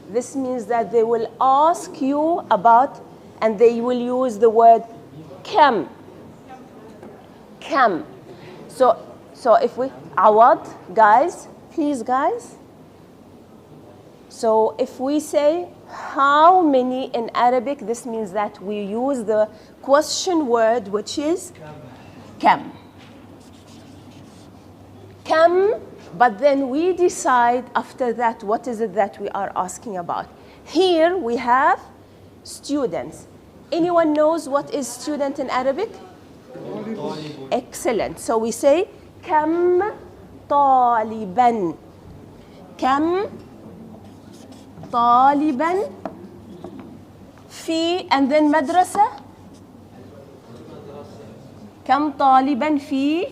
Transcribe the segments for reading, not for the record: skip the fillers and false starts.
this means that they will ask you about, and they will use the word كم. كم. So if we, Awad, guys, please guys. So if we say how many in Arabic, this means that we use the question word, which is كم. كم, but then we decide after that what is it that we are asking about. Here we have students. Anyone knows what is student in Arabic? Excellent. So we say كم طالبا. كم طالبا في, and then مدرسة. كم طالبا في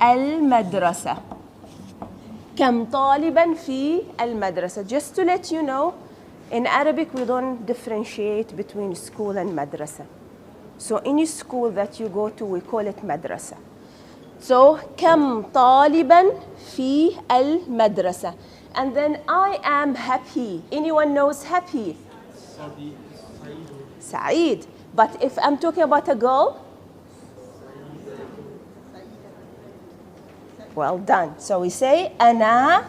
المدرسة. كم طالبا في المدرسة. Just to let you know, in Arabic we don't differentiate between school and madrasa. So any school that you go to, we call it madrasa. So كم طالبا في المدرسة. And then I am happy. Anyone knows happy? سعيد. But if I'm talking about a girl, well done. So we say أنا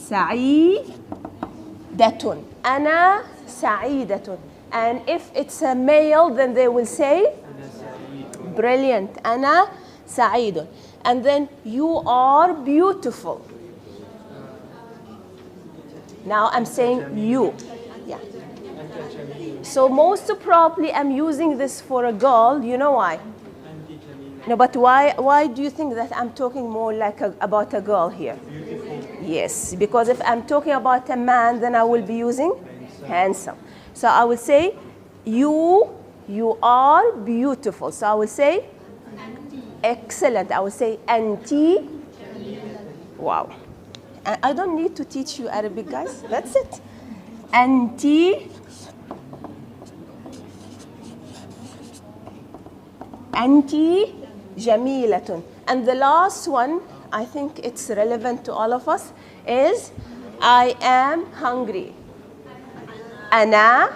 سعيدة. أنا سعيدة. And if it's a male, then they will say brilliant. أنا سعيد. And then you are beautiful. Now I'm saying you. Yeah. So most probably I'm using this for a girl. You know why? No, but why do you think that I'm talking more like about a girl here? Yes, because if I'm talking about a man, then I will be using handsome. So I will say you are beautiful. So I will say excellent. I will say anti. Wow. I don't need to teach you Arabic, guys. That's it. Anti جميلة. And the last one, I think it's relevant to all of us, is I am hungry. أنا.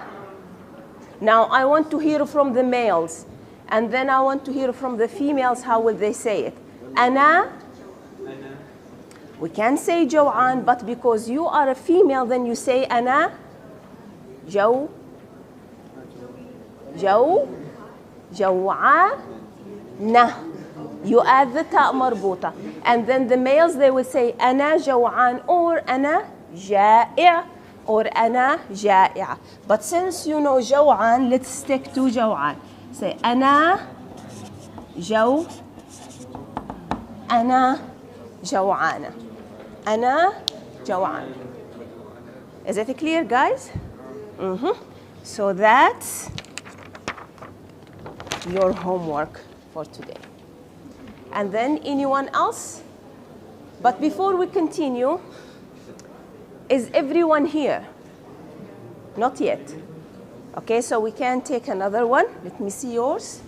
Now I want to hear from the males, and then I want to hear from the females. How will they say it? أنا. We can say جوعان, but because you are a female, then you say أنا جوعانة. You add the تاء مربوطة. And then the males, they will say أنا جوعان, or أنا جائع, or أنا جائعة. But since you know جوعان, let's stick to جوعان. Say أنا جوعانة. أنا جوعان. Is it clear, guys? So that's your homework for today. And then anyone else? But before we continue, is everyone here? Not yet. Okay, so we can take another one. Let me see yours.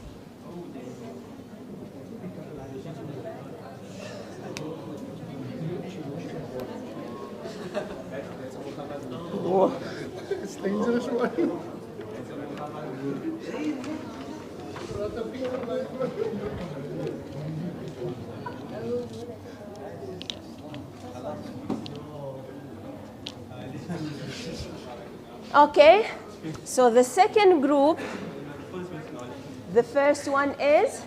Whoa. It's dangerous one. Okay, so the second group, the first one is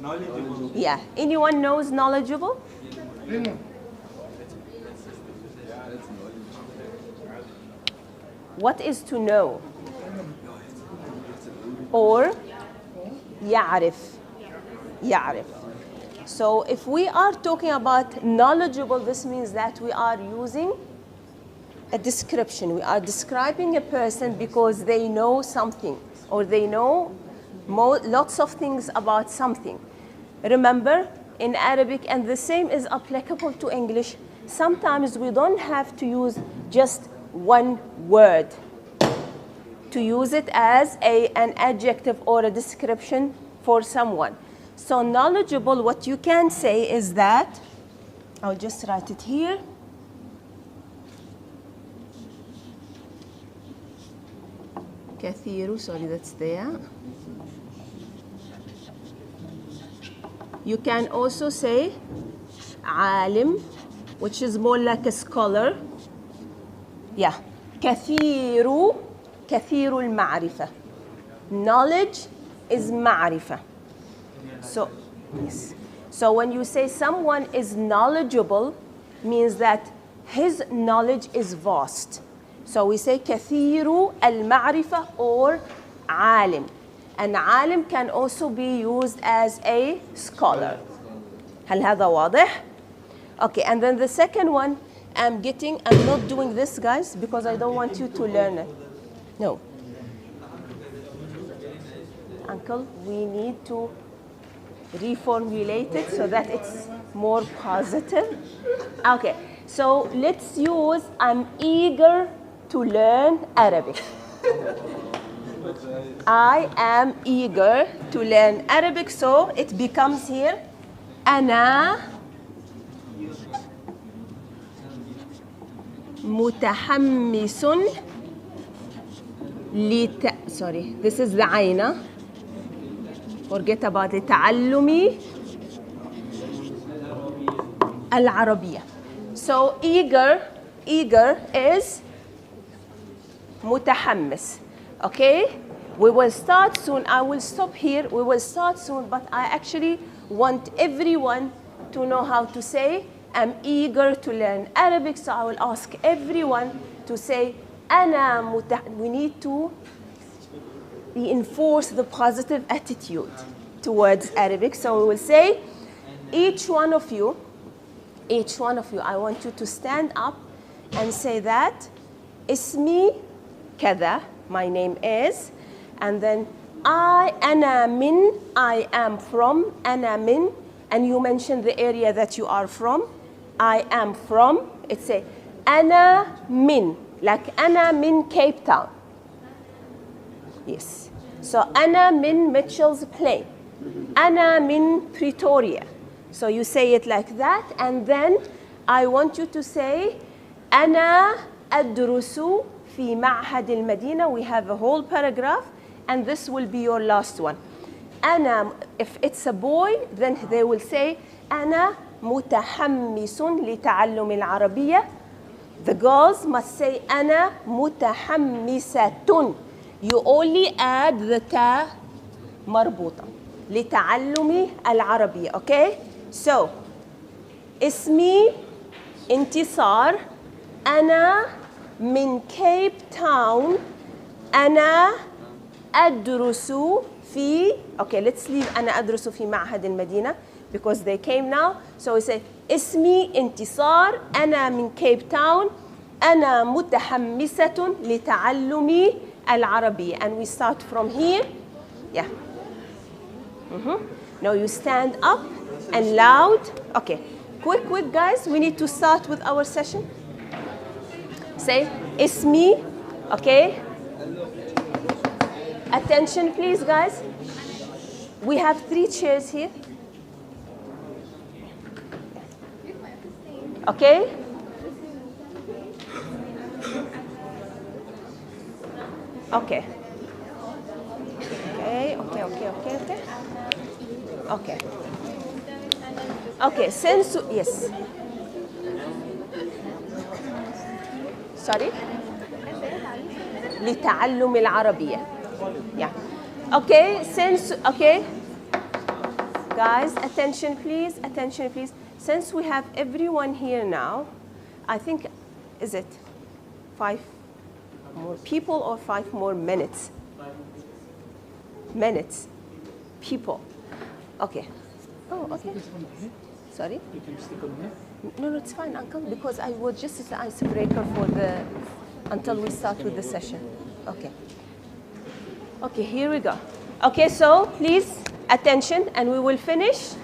knowledgeable. Yeah, anyone knows knowledgeable? What is to know? Or يعرف. So if we are talking about knowledgeable, this means that we are using a description. We are describing a person because they know something, or they know lots of things about something. Remember, in Arabic, and the same is applicable to English, sometimes we don't have to use just one word to use it as an adjective or a description for someone. So knowledgeable, what you can say is that, I'll just write it here. كثير, sorry, that's there. You can also say عالم, which is more like a scholar. Yeah. كثير المعرفة. Knowledge is معرفة. So, yes. So when you say someone is knowledgeable, means that his knowledge is vast. So we say كثير المعرفة or عالم. And عالم can also be used as a scholar. هل هذا واضح? Okay, and then the second one, I'm not doing this, guys, because I don't want you to learn it. No. Uncle, we need to reformulate it so that it's more positive. Okay, so let's use I'm eager to learn Arabic. I am eager to learn Arabic, so it becomes here أنا متحمس sorry, this is the عينة. Forget about لتعلم العربية. So eager is متحمس. Okay, we will start soon. I will stop here. We will start soon, but I actually want everyone to know how to say I'm eager to learn Arabic, so I will ask everyone to say we need to reinforce the positive attitude towards Arabic. So we will say, each one of you, I want you to stand up and say that اسمي كذا, my name is, and then أنا من, I am from, أنا من, and you mention the area that you are from. I am from, it's a أنا من, like أنا من Cape Town. Yes. So أنا من Mitchell's Plain. أنا من Pretoria. So you say it like that, and then I want you to say أنا أدرس في معهد المدينة. We have a whole paragraph, and this will be your last one. أنا, if it's a boy, then they will say أنا متحمس لتعلم العربية. The girls must say أنا متحمسة. You only add the تا مربوطة لتعلم العربية. Okay? So اسمي انتصار. أنا من كيب تاون. أنا أدرس في, okay, let's leave أنا أدرس في معهد المدينة because they came now. So we say اسمي انتصار. أنا من كيب تاون. أنا متحمسة لتعلم العربية. And we start from here. Yeah. Now you stand up and loud. Okay. Quick, guys. We need to start with our session. Say اسمي. Okay. Attention, please, guys. We have 3 chairs here. Okay? Okay. Okay. Okay, since, yes. Sorry? لتعلم العربية. Yeah. Okay, okay. Guys, attention please. Since we have everyone here now, I think, is it 5 more people or 5 more minutes? Minutes. People. Okay. Oh, okay. Sorry? You can stick on here. No, it's fine, Uncle, because I will just as an icebreaker until we start with the session. Okay. Okay, here we go. Okay, so please, attention, and we will finish,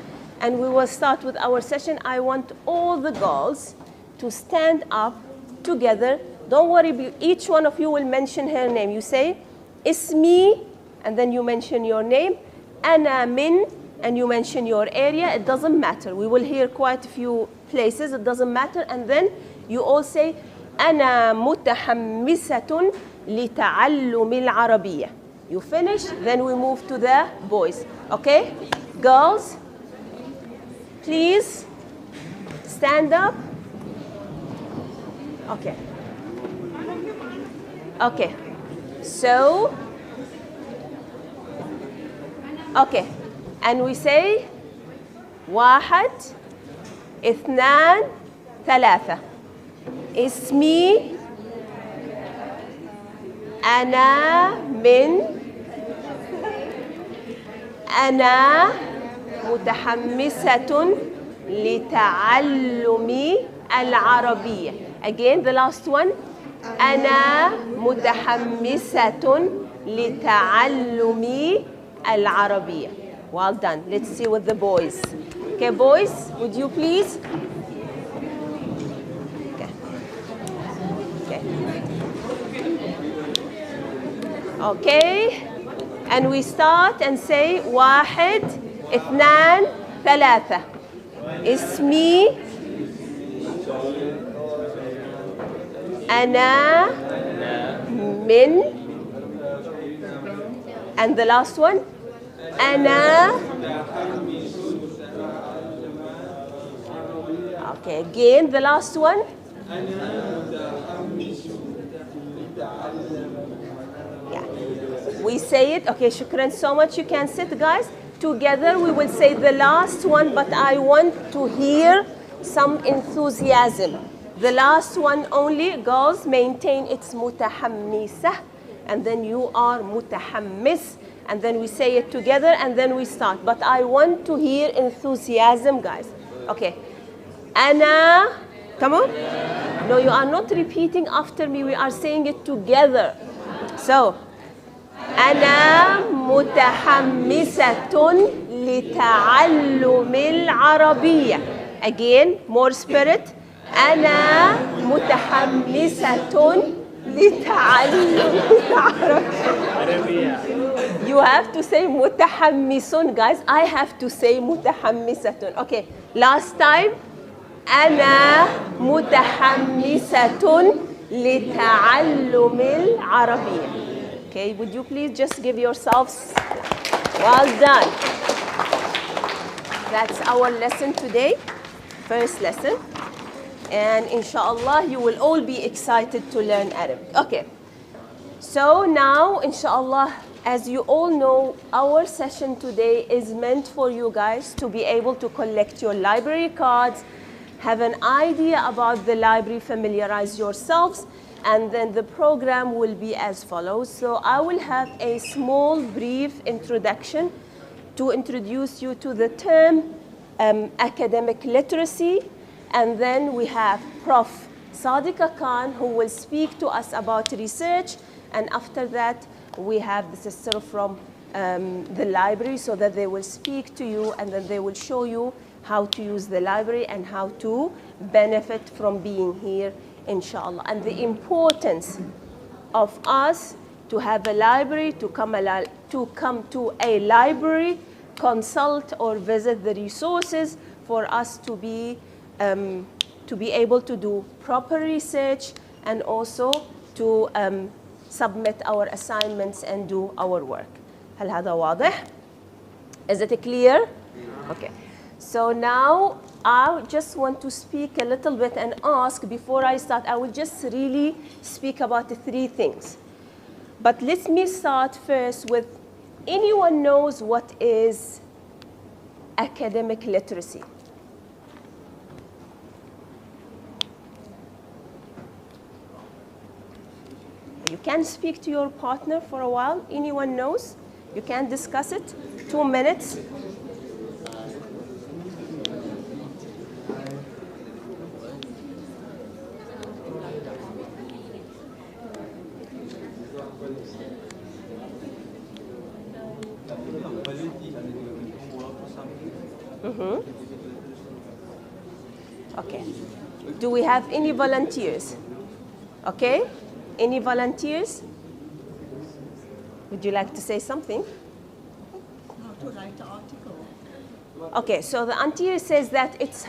and we will start with our session. I want all the girls to stand up together. Don't worry, each one of you will mention her name. You say, اسمي, and then you mention your name. أنا من and you mention your area. It doesn't matter. We will hear quite a few places. It doesn't matter. And then you all say أنا متحمسة لتعلم العربية. You finish, then we move to the boys. Okay? Girls, please stand up. Okay. Okay. So, okay. And we say واحد اثنان ثلاثة. اسمي أنا متحمسة لتعلم العربية. Again, the last one. أنا متحمسة لتعلم العربية. Well done. Let's see with the boys. Okay, boys, would you please? Okay. Okay. Okay. And we start and say واحد اثنان ثلاثة. اسمي أنا من, and the last one أنا. Okay, again the last one. Yeah, we say it. Okay, shukran so much. You can sit, guys. Together we will say the last one, but I want to hear some enthusiasm. The last one only, girls, maintain its متحمسة, and then you are متحمس, and then we say it together, and then we start. But I want to hear enthusiasm, guys. Okay. أنا, come on. No, you are not repeating after me. We are saying it together. So, أنا متحمسة لتعلم العربية. Again, more spirit. أنا متحمسة لتعلم العربية. You have to say متحمسون, guys. I have to say متحمسة. Okay, last time. أنا متحمسة لتعلم العربية. Okay, would you please just give yourselves well done. That's our lesson today, first lesson. And inshallah, you will all be excited to learn Arabic. Okay, so now inshallah, as you all know, our session today is meant for you guys to be able to collect your library cards, have an idea about the library, familiarize yourselves, and then the program will be as follows. So I will have a small, brief introduction to introduce you to the term academic literacy, and then we have Prof. Sadiqa Khan, who will speak to us about research, and after that we have the sister from the library, so that they will speak to you, and then they will show you how to use the library and how to benefit from being here, inshallah. And the importance of us to have a library, to come to a library, consult or visit the resources for us to be able to do proper research, and also to submit our assignments and do our work. هل هذا واضح? Is it clear? Okay. So now I just want to speak a little bit and ask, before I start, I will just really speak about the three things. But let me start first with, anyone knows what is academic literacy? You can speak to your partner for a while. Anyone knows? You can discuss it. 2 minutes. Okay. Do we have any volunteers? Okay. Any volunteers? Would you like to say something? How to write an article. Okay, so the anterior says that it's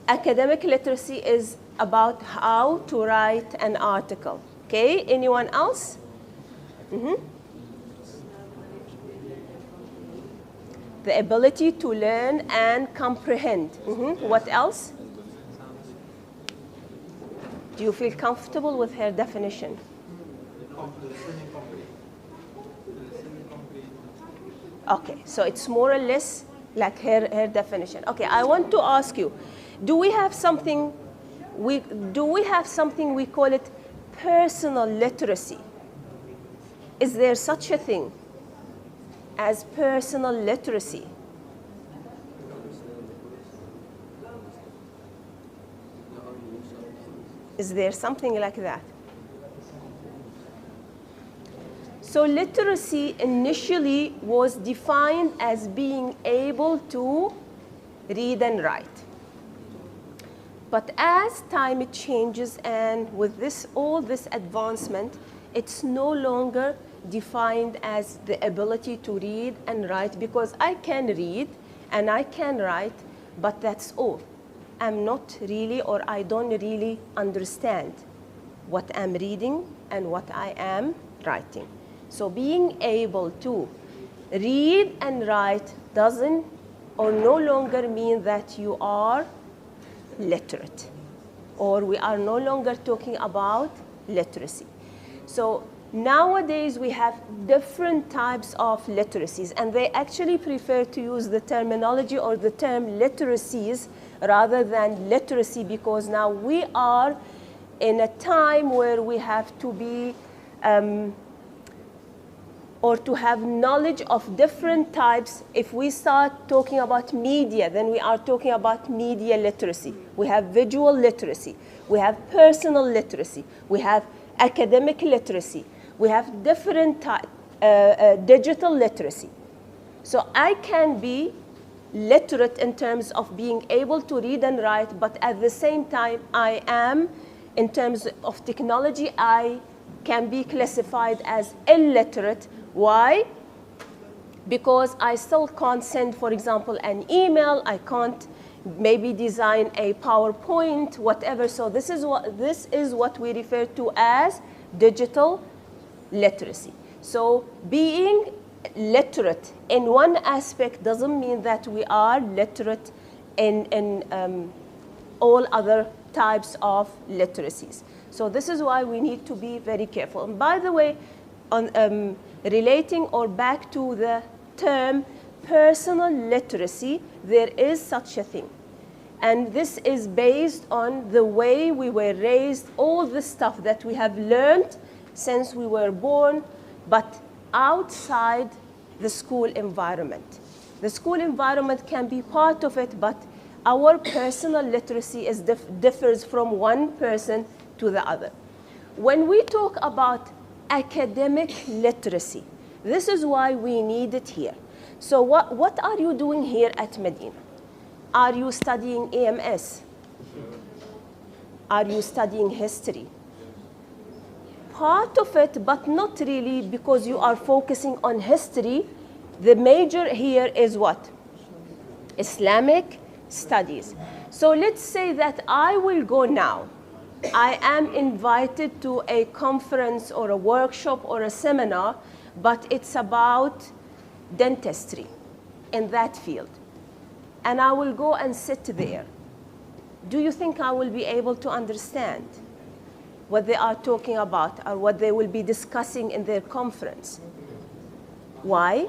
academic literacy is about how to write an article. Okay, anyone else? The ability to learn and comprehend. What else? Do you feel comfortable with her definition? Okay, so it's more or less like her definition. Okay, I want to ask you, do we have something we call it personal literacy? Is there such a thing as personal literacy? Is there something like that? So literacy initially was defined as being able to read and write. But as time changes and with all this advancement, it's no longer defined as the ability to read and write, because I can read and I can write, but that's all. I'm not really, or I don't really understand what I'm reading and what I am writing. So being able to read and write doesn't or no longer mean that you are literate, or we are no longer talking about literacy. So nowadays we have different types of literacies, and they actually prefer to use the terminology or the term literacies rather than literacy, because now we are in a time where we have to be or to have knowledge of different types. If we start talking about media, then we are talking about media literacy. We have visual literacy. We have personal literacy. We have academic literacy. We have different digital literacy. So I can be literate in terms of being able to read and write, but at the same time, I am, in terms of technology, I can be classified as illiterate. Why? Because I still can't send, for example, an email. I can't maybe design a PowerPoint, whatever. So this is what we refer to as digital literacy. So being literate in one aspect doesn't mean that we are literate in all other types of literacies. So this is why we need to be very careful. And by the way, on relating or back to the term personal literacy, there is such a thing. And this is based on the way we were raised, all the stuff that we have learned since we were born, but outside the school environment. The school environment can be part of it, but our personal literacy differs from one person to the other. When we talk about academic literacy, this is why we need it here. So what are you doing here at Medina? Are you studying AMS? Are you studying history? Part of it, but not really, because you are focusing on history. The major here is what? Islamic studies. So let's say that I will go now. I am invited to a conference or a workshop or a seminar, but it's about dentistry in that field. And I will go and sit there. Do you think I will be able to understand what they are talking about or what they will be discussing in their conference? Why?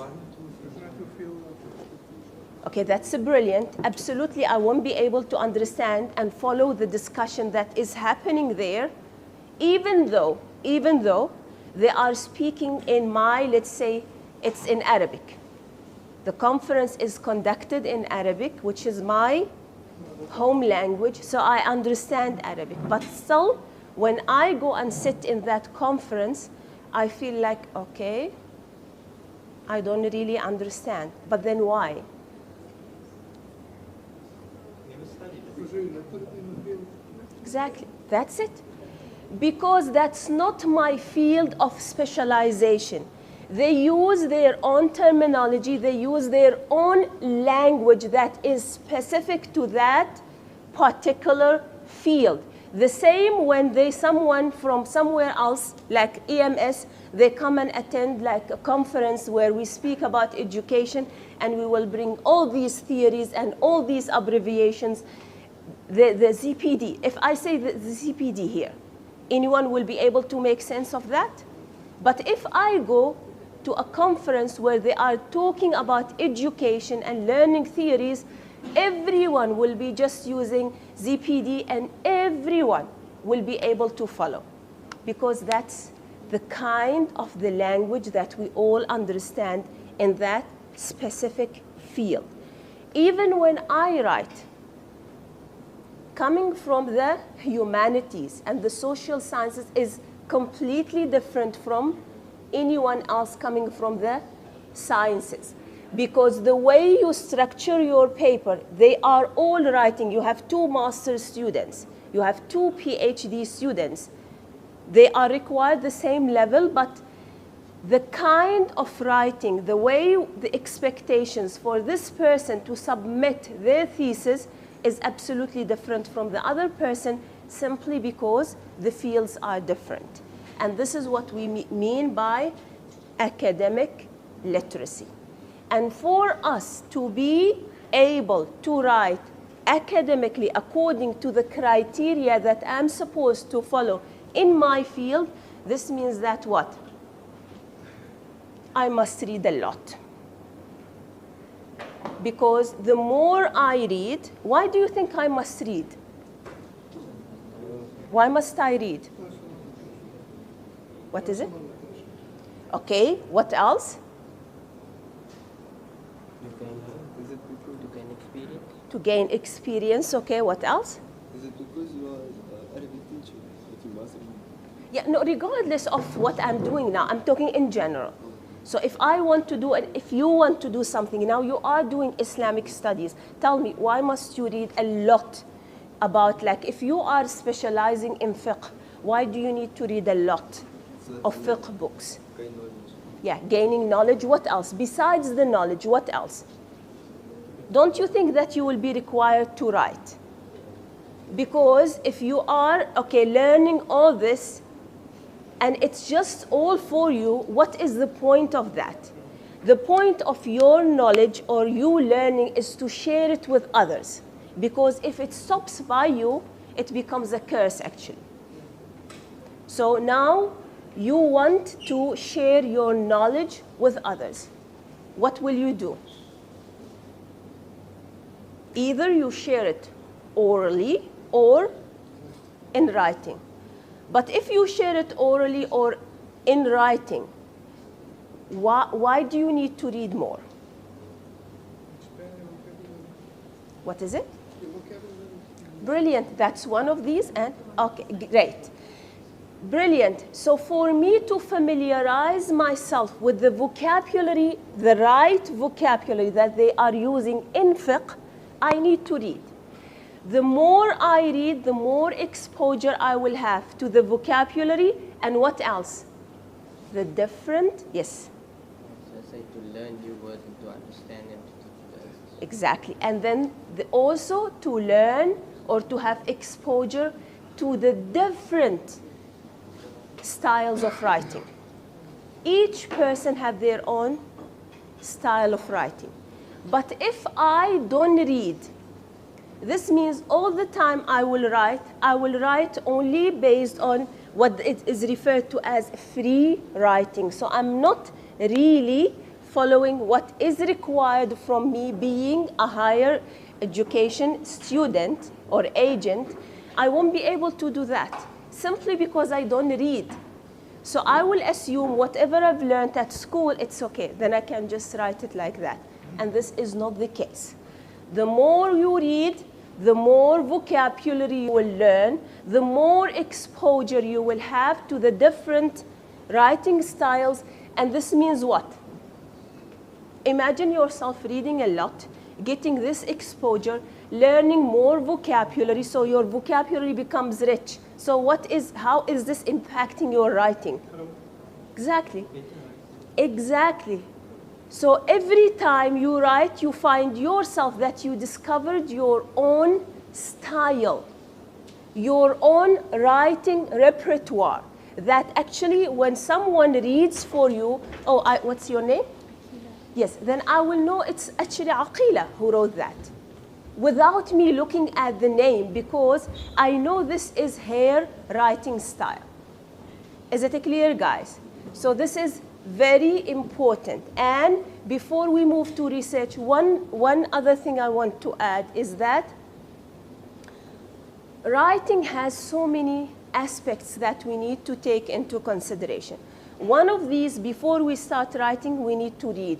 Okay, that's brilliant. Absolutely, I won't be able to understand and follow the discussion that is happening there, even though they are speaking in my, let's say, it's in Arabic. The conference is conducted in Arabic, which is my home language, so I understand Arabic. But still, when I go and sit in that conference, I feel like, okay, I don't really understand. But then why? Exactly, that's it. Because that's not my field of specialization. They use their own terminology, they use their own language that is specific to that particular field. The same when someone from somewhere else, like EMS, they come and attend like a conference where we speak about education, and we will bring all these theories and all these abbreviations. The ZPD, if I say the ZPD here, anyone will be able to make sense of that? But if I go to a conference where they are talking about education and learning theories, everyone will be just using ZPD and everyone will be able to follow, because that's the kind of the language that we all understand in that specific field. Even when I write, coming from the humanities and the social sciences is completely different from anyone else coming from the sciences. Because the way you structure your paper, they are all writing. You have 2 master's students, you have 2 PhD students. They are required the same level, but the kind of writing, the way, the expectations for this person to submit their thesis is absolutely different from the other person, simply because the fields are different. And this is what we mean by academic literacy. And for us to be able to write academically according to the criteria that I'm supposed to follow in my field, this means that what? I must read a lot. Because the more I read, why do you think I must read? Why must I read? What is it? Okay, what else? To gain experience. To gain experience, okay, what else? Is it because you are Arabic teacher that you must read? Yeah, no, regardless of what I'm doing now, I'm talking in general. So if I want to do, and if you want to do something, now you are doing Islamic studies, tell me, why must you read a lot about, like, if you are specializing in fiqh, why do you need to read a lot of fiqh books? Gain knowledge. Yeah, gaining knowledge, what else? Besides the knowledge, what else? Don't you think that you will be required to write? Because if you are, okay, learning all this, and it's just all for you, what is the point of that? The point of your knowledge or you learning is to share it with others. Because if it stops by you, it becomes a curse actually. So now you want to share your knowledge with others. What will you do? Either you share it orally or in writing. But if you share it orally or in writing, why do you need to read more? What is it? Brilliant. That's one of these. And okay, great. Brilliant. So for me to familiarize myself with the vocabulary, the right vocabulary that they are using in fiqh, I need to read. The more I read, the more exposure I will have to the vocabulary, and what else? The different, yes? So say to learn new words and to understand them. Exactly. And then also to learn or to have exposure to the different styles of writing. Each person have their own style of writing. But if I don't read, this means all the time I will write only based on what it is referred to as free writing. So I'm not really following what is required from me being a higher education student or agent. I won't be able to do that simply because I don't read. So I will assume whatever I've learned at school, it's okay. Then I can just write it like that. And this is not the case. The more you read, the more vocabulary you will learn, the more exposure you will have to the different writing styles. And this means what? Imagine yourself reading a lot, getting this exposure, learning more vocabulary, so your vocabulary becomes rich. So how is this impacting your writing? Exactly. Exactly. So every time you write, you find yourself that you discovered your own style, your own writing repertoire. That actually, when someone reads for you, oh, what's your name? Yes, then I will know it's actually Aqila who wrote that, without me looking at the name, because I know this is her writing style. Is it clear, guys? So this is very important. And before we move to research, one other thing I want to add is that writing has so many aspects that we need to take into consideration. One of these, before we start writing, we need to read.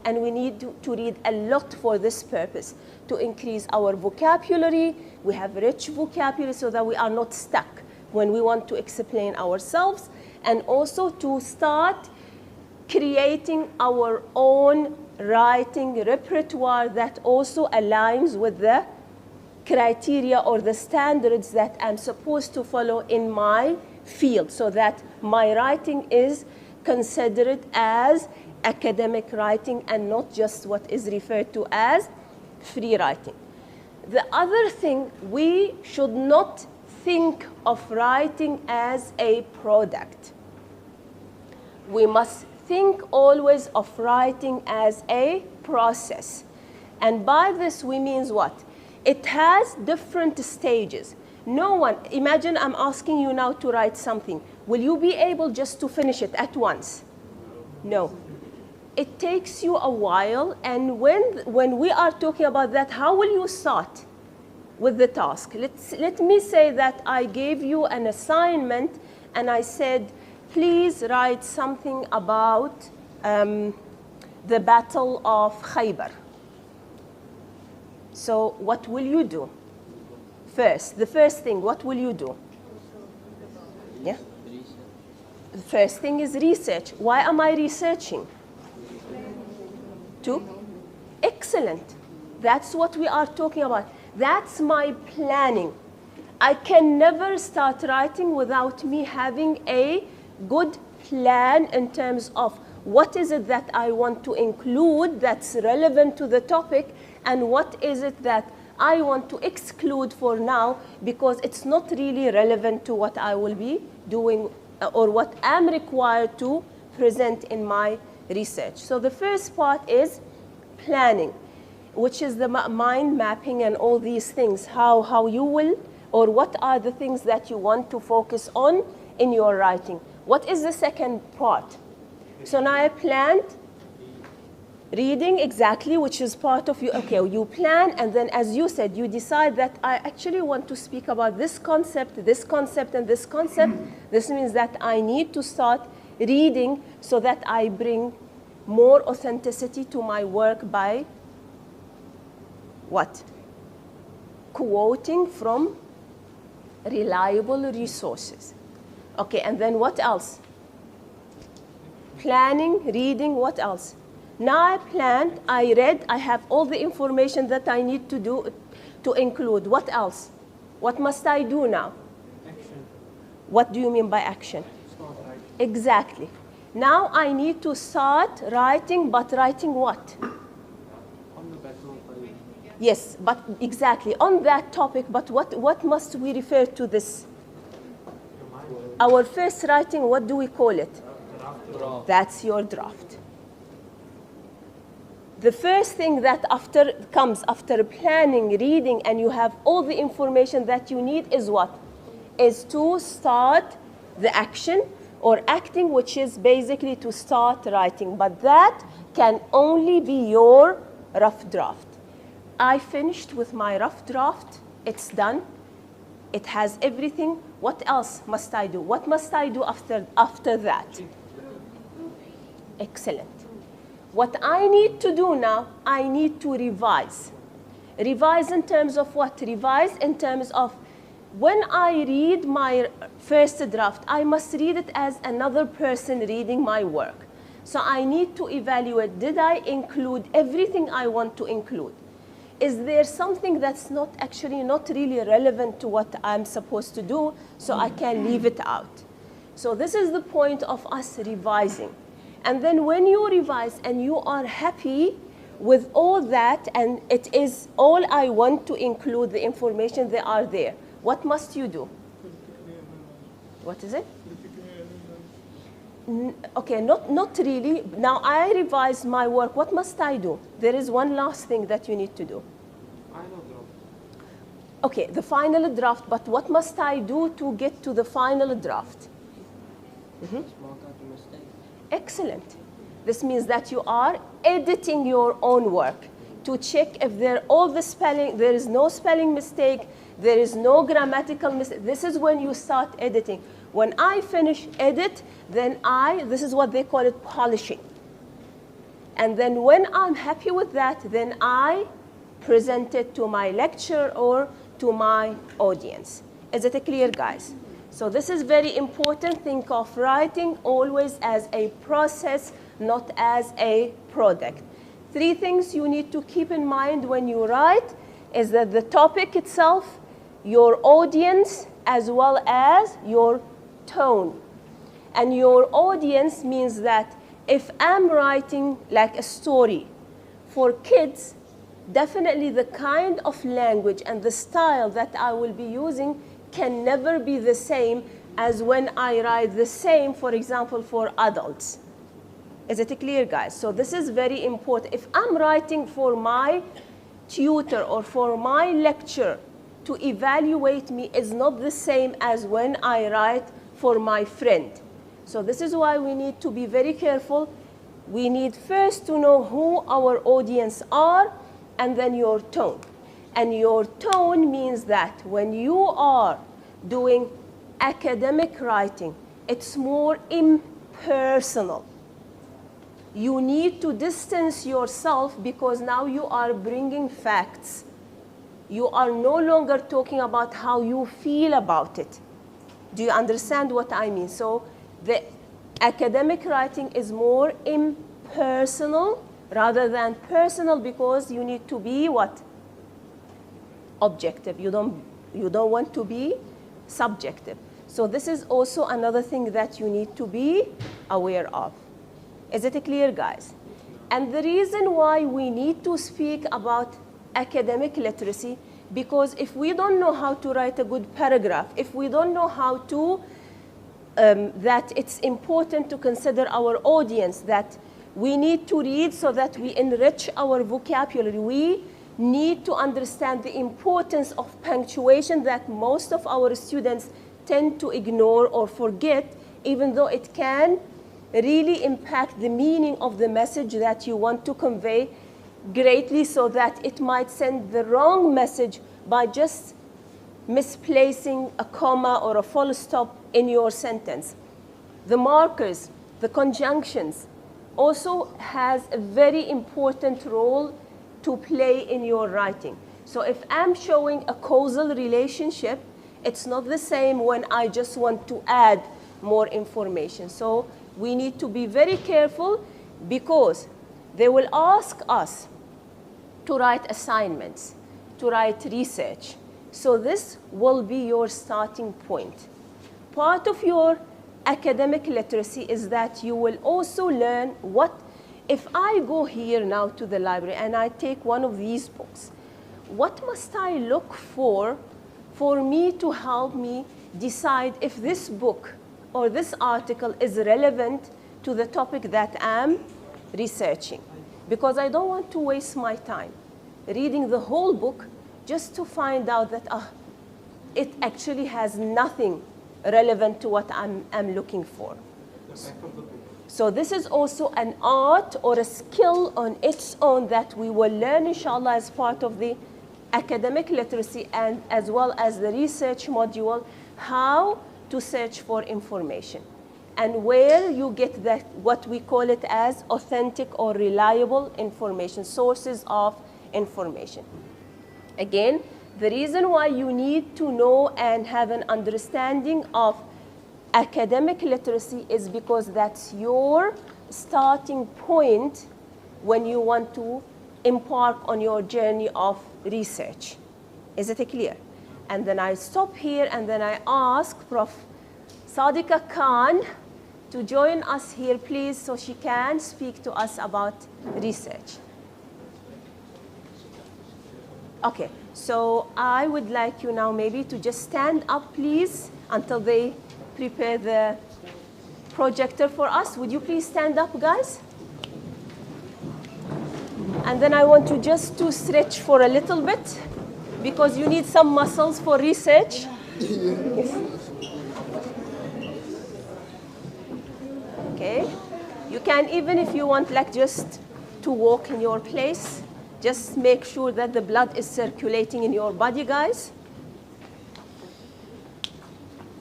And we need to read a lot for this purpose, to increase our vocabulary. We have rich vocabulary so that we are not stuck when we want to explain ourselves, and also to start creating our own writing repertoire that also aligns with the criteria or the standards that I'm supposed to follow in my field, so that my writing is considered as academic writing and not just what is referred to as free writing. The other thing, we should not think of writing as a product. We must think always of writing as a process. And by this we mean what? It has different stages. No one, imagine I'm asking you now to write something. Will you be able just to finish it at once? No. It takes you a while, and when we are talking about that, how will you start with the task? Let me say that I gave you an assignment and I said, please write something about the Battle of Khaybar. So what will you do? The first thing, what will you do? Yeah? The first thing is research. Why am I researching? Excellent. That's what we are talking about. That's my planning. I can never start writing without me having a good plan in terms of what is it that I want to include that's relevant to the topic, and what is it that I want to exclude for now because it's not really relevant to what I will be doing or what I'm required to present in my research. So the first part is planning, which is the mind mapping and all these things, how you will, or what are the things that you want to focus on in your writing. What is the second part? So now I planned reading, exactly, which is part of you. Okay, you plan, and then as you said, you decide that I actually want to speak about this concept, and this concept. This means that I need to start reading so that I bring more authenticity to my work by what? Quoting from reliable resources. Okay, and then what else? Planning, reading, what else? Now I planned, I read, I have all the information that I need to do to include. What else? What must I do now? Action. What do you mean by action? Exactly. Now I need to start writing, but writing what? On the Battle of Khaybar. Yes, but exactly, on that topic, but what must we refer to this? Our first writing, what do we call it? Draft. That's your draft. The first thing that comes after planning, reading, and you have all the information that you need is what? Is to start the action or acting, which is basically to start writing. But that can only be your rough draft. I finished with my rough draft. It's done. It has everything. What else must I do? What must I do after that? Excellent. What I need to do now, I need to revise. Revise in terms of what? Revise in terms of when I read my first draft, I must read it as another person reading my work. So I need to evaluate, did I include everything I want to include? Is there something that's not really relevant to what I'm supposed to do, so I can leave it out? So this is the point of us revising. And then when you revise and you are happy with all that, and it is all I want to include the information that are there, what must you do? What is it? Okay, not really. Now I revised my work. What must I do? There is one last thing that you need to do. Final draft. Okay, the final draft, but what must I do to get to the final draft? Just mark out the mistake. Excellent. This means that you are editing your own work to check if there is no spelling mistake, there is no grammatical mistake. This is when you start editing. When I finish edit, then this is what they call it, polishing. And then when I'm happy with that, then I present it to my lecturer or to my audience. Is it clear, guys? So this is very important. Think of writing always as a process, not as a product. 3 things you need to keep in mind when you write is that the topic itself, your audience, as well as your tone. And your audience means that if I'm writing like a story for kids, definitely the kind of language and the style that I will be using can never be the same as when I write the same, for example, for adults. Is it clear, guys? So this is very important. If I'm writing for my tutor or for my lecturer to evaluate me, is not the same as when I write for my friend. So this is why we need to be very careful. We need first to know who our audience are, and then your tone. And your tone means that when you are doing academic writing, it's more impersonal. You need to distance yourself because now you are bringing facts. You are no longer talking about how you feel about it. Do you understand what I mean? So the academic writing is more impersonal rather than personal, because you need to be what? Objective. You don't want to be subjective. So this is also another thing that you need to be aware of. Is it clear, guys? And the reason why we need to speak about academic literacy, because if we don't know how to write a good paragraph, if we don't know how to, that it's important to consider our audience, that we need to read so that we enrich our vocabulary. We need to understand the importance of punctuation that most of our students tend to ignore or forget, even though it can really impact the meaning of the message that you want to convey greatly, so that it might send the wrong message by just misplacing a comma or a full stop in your sentence. The markers, the conjunctions, also has a very important role to play in your writing. So if I'm showing a causal relationship, it's not the same when I just want to add more information. So we need to be very careful, because they will ask us to write assignments, to write research. So this will be your starting point. Part of your academic literacy is that you will also learn what, if I go here now to the library and I take one of these books, what must I look for me to help me decide if this book or this article is relevant to the topic that I'm researching? Because I don't want to waste my time reading the whole book just to find out that it actually has nothing relevant to what I'm looking for. So this is also an art or a skill on its own that we will learn, inshallah, as part of the academic literacy and as well as the research module, how to search for information and where you get that, what we call it as authentic or reliable information, sources of information. Again, the reason why you need to know and have an understanding of academic literacy is because that's your starting point when you want to embark on your journey of research. Is it clear? And then I stop here and then I ask Prof. Sadiqa Khan to join us here, please, so she can speak to us about research. Okay, so I would like you now maybe to just stand up, please, until they prepare the projector for us. Would you please stand up, guys? And then I want you just to stretch for a little bit because you need some muscles for research. Yes. Okay. You can, even if you want, like just to walk in your place, just make sure that the blood is circulating in your body, guys.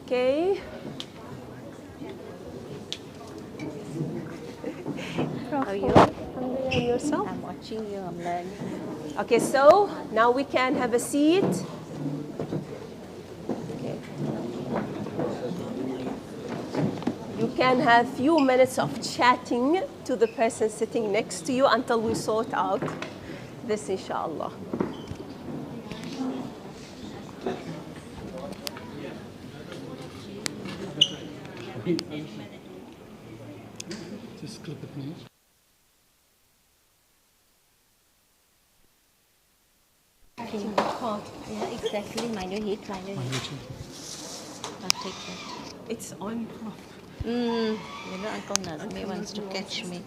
Okay. How are you? And yourself? I'm watching you, I'm learning. Okay, so now we can have a seat. Okay. You can have few minutes of chatting to the person sitting next to you until we sort out this, inshallah. Just clip it, please. Yeah, exactly. Mind your heat, mind your heat. I'll take that. It's on. You know, Uncle Nazmi wants to catch me.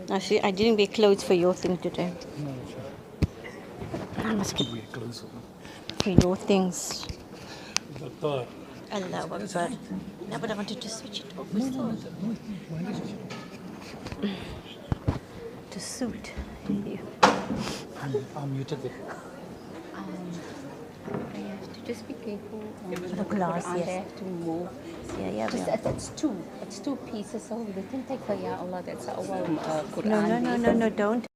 Actually, I didn't wear clothes for your thing today. No, I must get we're close. for your things. Doctor. Allah Akbar. No, but I wanted to switch it over. To suit you. I'm muted it. I have to just be careful. The glass, I yes. have to move. Yeah. It's two pieces, so they can take for Ya Allah. That's our Quran. No, don't.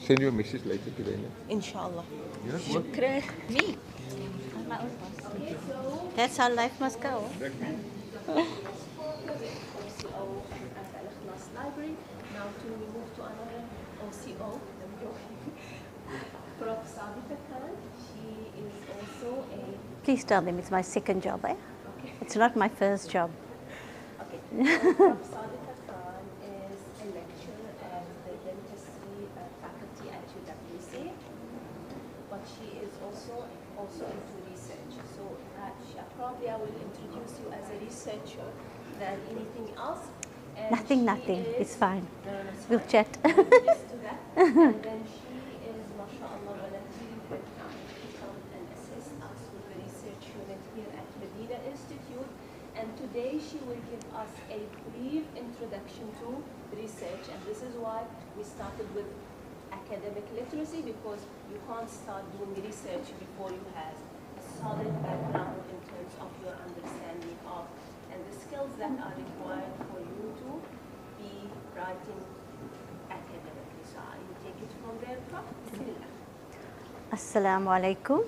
Send you a message later today. No? Inshallah. Yeah, what? Shukran. Me. I'm my own boss. That's how life must go. Ihlas library. Now to move to another OCO. Prof. Sadika Khan. She is also a. Please tell them it's my second job. Eh? Okay. It's not my first job. Okay. Prof. Sadika Khan is a lecturer at the dentistry faculty at UWC, but she is also into research. So probably I will introduce you as a researcher than anything else. And Nothing. It's fine. No, it's We'll fine. chat. Just to that. And then she is, mashallah, volunteering her time to come and assist us with the research unit here at Madina Institute. And today she will give us a brief introduction to research. And this is why we started with academic literacy, because you can't start doing research before you have a solid background in terms of your understanding of and the skills that are required for you to be writing academically. So I will take it from there, Prof. Bismillah. Assalamu alaikum.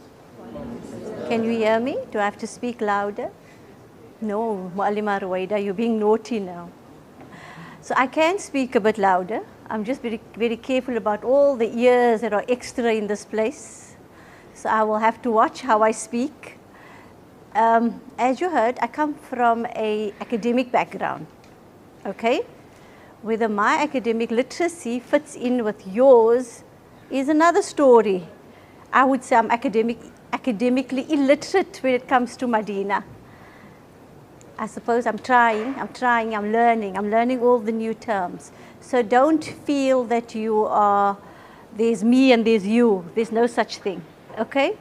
Can you hear me? Do I have to speak louder? No, Muallima Ruwaida, you're being naughty now. So I can speak a bit louder. I'm just very careful about all the ears that are extra in this place. So I will have to watch how I speak. As you heard, I come from an academic background, okay? Whether my academic literacy fits in with yours is another story. I would say I'm academically illiterate when it comes to Madina. I suppose I'm learning all the new terms. So don't feel that you are, there's me and there's you. There's no such thing, okay?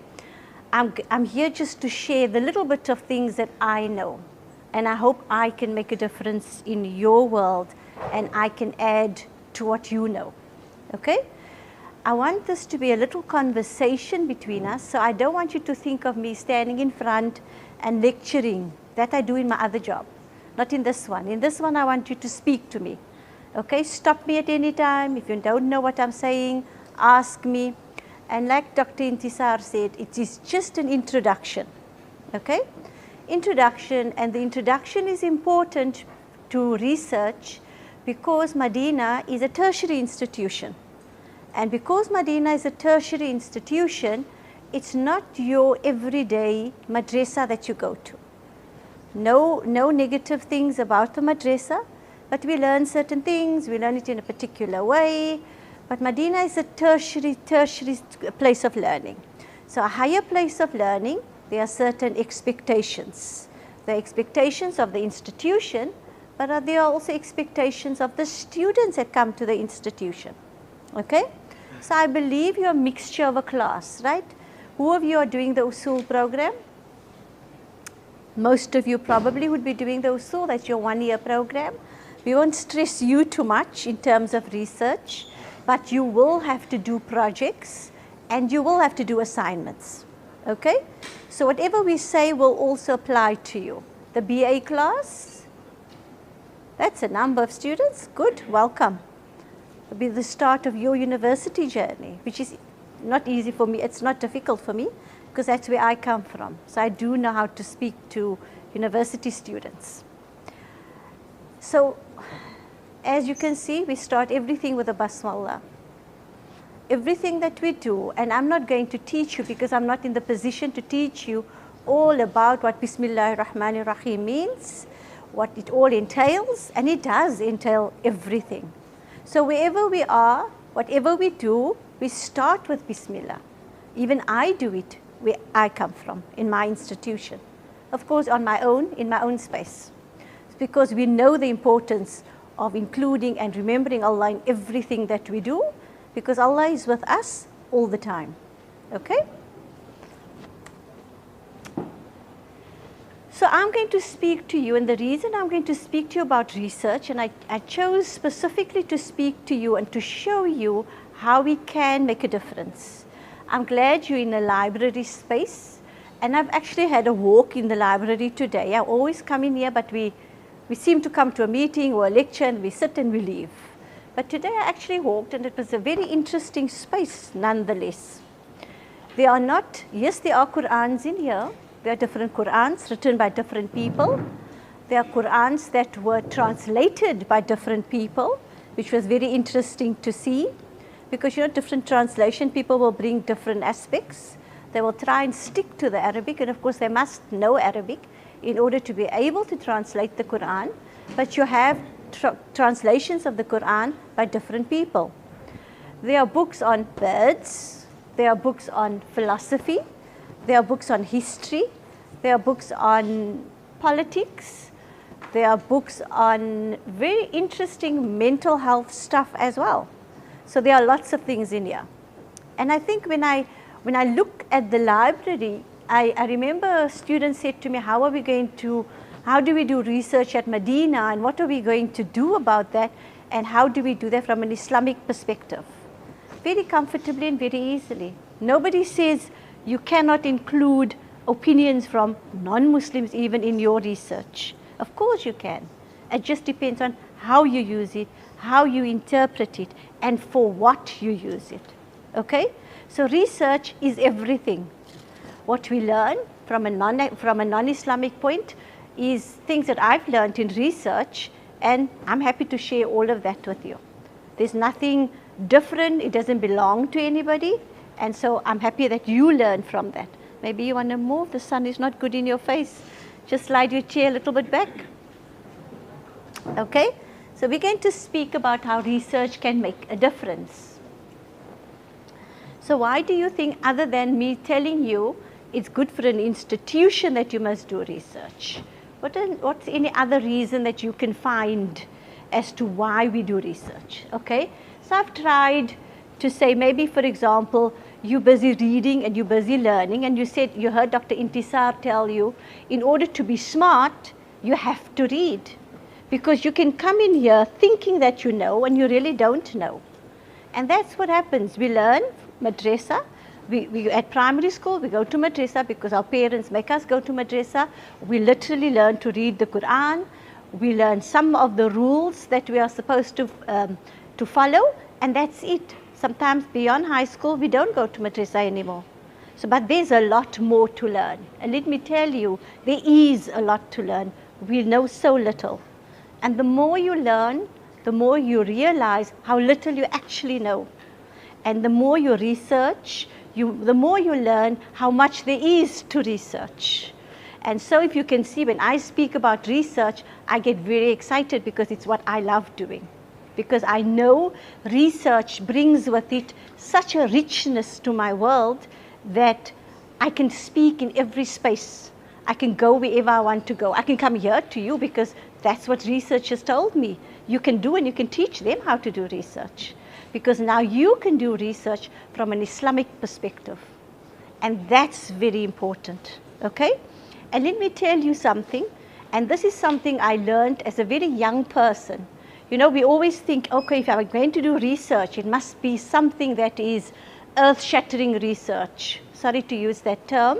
I'm here just to share the little bit of things that I know. And I hope I can make a difference in your world and I can add to what you know, okay? I want this to be a little conversation between us, so I don't want you to think of me standing in front and lecturing. That I do in my other job, not in this one. In this one, I want you to speak to me, okay? Stop me at any time. If you don't know what I'm saying, ask me. And like Dr. Intisar said, it is just an introduction, okay? Introduction, and the introduction is important to research because Madina is a tertiary institution. And because Madina is a tertiary institution, it's not your everyday madrasa that you go to. No negative things about the madrasa, but we learn certain things, we learn it in a particular way. But Madina is a tertiary place of learning. So a higher place of learning, there are certain expectations. The expectations of the institution, but there are also expectations of the students that come to the institution, okay? So I believe you're a mixture of a class, right? Who of you are doing the Usul program? Most of you probably would be doing the Usul, that's your 1-year program. We won't stress you too much in terms of research, but you will have to do projects and you will have to do assignments, okay? So whatever we say will also apply to you. The BA class, that's a number of students, good, welcome. It'll be the start of your university journey, which is not easy for me, it's not difficult for me, because that's where I come from. So I do know how to speak to university students. So as you can see, we start everything with a basmallah. Everything that we do, and I'm not going to teach you because I'm not in the position to teach you all about what Bismillahir Rahmanir Rahim means, what it all entails, and it does entail everything. So wherever we are, whatever we do, we start with Bismillah. Even I do it where I come from, in my institution. Of course, on my own, in my own space. It's because we know the importance of including and remembering Allah in everything that we do, because Allah is with us all the time, okay? So I'm going to speak to you, and the reason I'm going to speak to you about research, and I chose specifically to speak to you and to show you how we can make a difference. I'm glad you're in a library space, and I've actually had a walk in the library today. I always come in here, but we seem to come to a meeting or a lecture and we sit and we leave. But today I actually walked and it was a very interesting space nonetheless. There are not, yes, there are Qur'ans in here. There are different Qur'ans written by different people. There are Qur'ans that were translated by different people, which was very interesting to see, because you know, different translation people will bring different aspects. They will try and stick to the Arabic, and of course they must know Arabic in order to be able to translate the Qur'an. But you have translations of the Qur'an by different people. There are books on birds, there are books on philosophy, there are books on history, there are books on politics, there are books on very interesting mental health stuff as well. So there are lots of things in here. And I think when I look at the library, I remember a student said to me, how do we do research at Madina, and what are we going to do about that, and how do we do that from an Islamic perspective? Very comfortably and very easily. Nobody says you cannot include opinions from non-Muslims even in your research. Of course you can. It just depends on how you use it, how you interpret it, and for what you use it. Okay? So research is everything. What we learn from a non-Islamic point is things that I've learned in research, and I'm happy to share all of that with you. There's nothing different, it doesn't belong to anybody, and so I'm happy that you learn from that. Maybe you want to move, the sun is not good in your face. Just slide your chair a little bit back. Okay, so we're going to speak about how research can make a difference. So why do you think, other than me telling you it's good for an institution that you must do research, what's any other reason that you can find as to why we do research? Okay, so I've tried to say, maybe for example, you're busy reading and you're busy learning, and you heard Dr. Intisar tell you, in order to be smart, you have to read. Because you can come in here thinking that you know and you really don't know. And that's what happens. We learn madrasa. We at primary school, we go to madrasa because our parents make us go to madrasa. We literally learn to read the Quran. We learn some of the rules that we are supposed to follow, and that's it. Sometimes beyond high school, we don't go to madrasa anymore. So, but there's a lot more to learn. And let me tell you, there is a lot to learn. We know so little. And the more you learn, the more you realize how little you actually know. And the more you research, the more you learn how much there is to research. And so if you can see, when I speak about research, I get very excited because it's what I love doing. Because I know research brings with it such a richness to my world that I can speak in every space. I can go wherever I want to go. I can come here to you because that's what research has told me. You can do, and you can teach them how to do research. Because now you can do research from an Islamic perspective. And that's very important, okay? And let me tell you something, and this is something I learned as a very young person. You know, we always think, okay, if I'm going to do research, it must be something that is earth-shattering research. Sorry to use that term.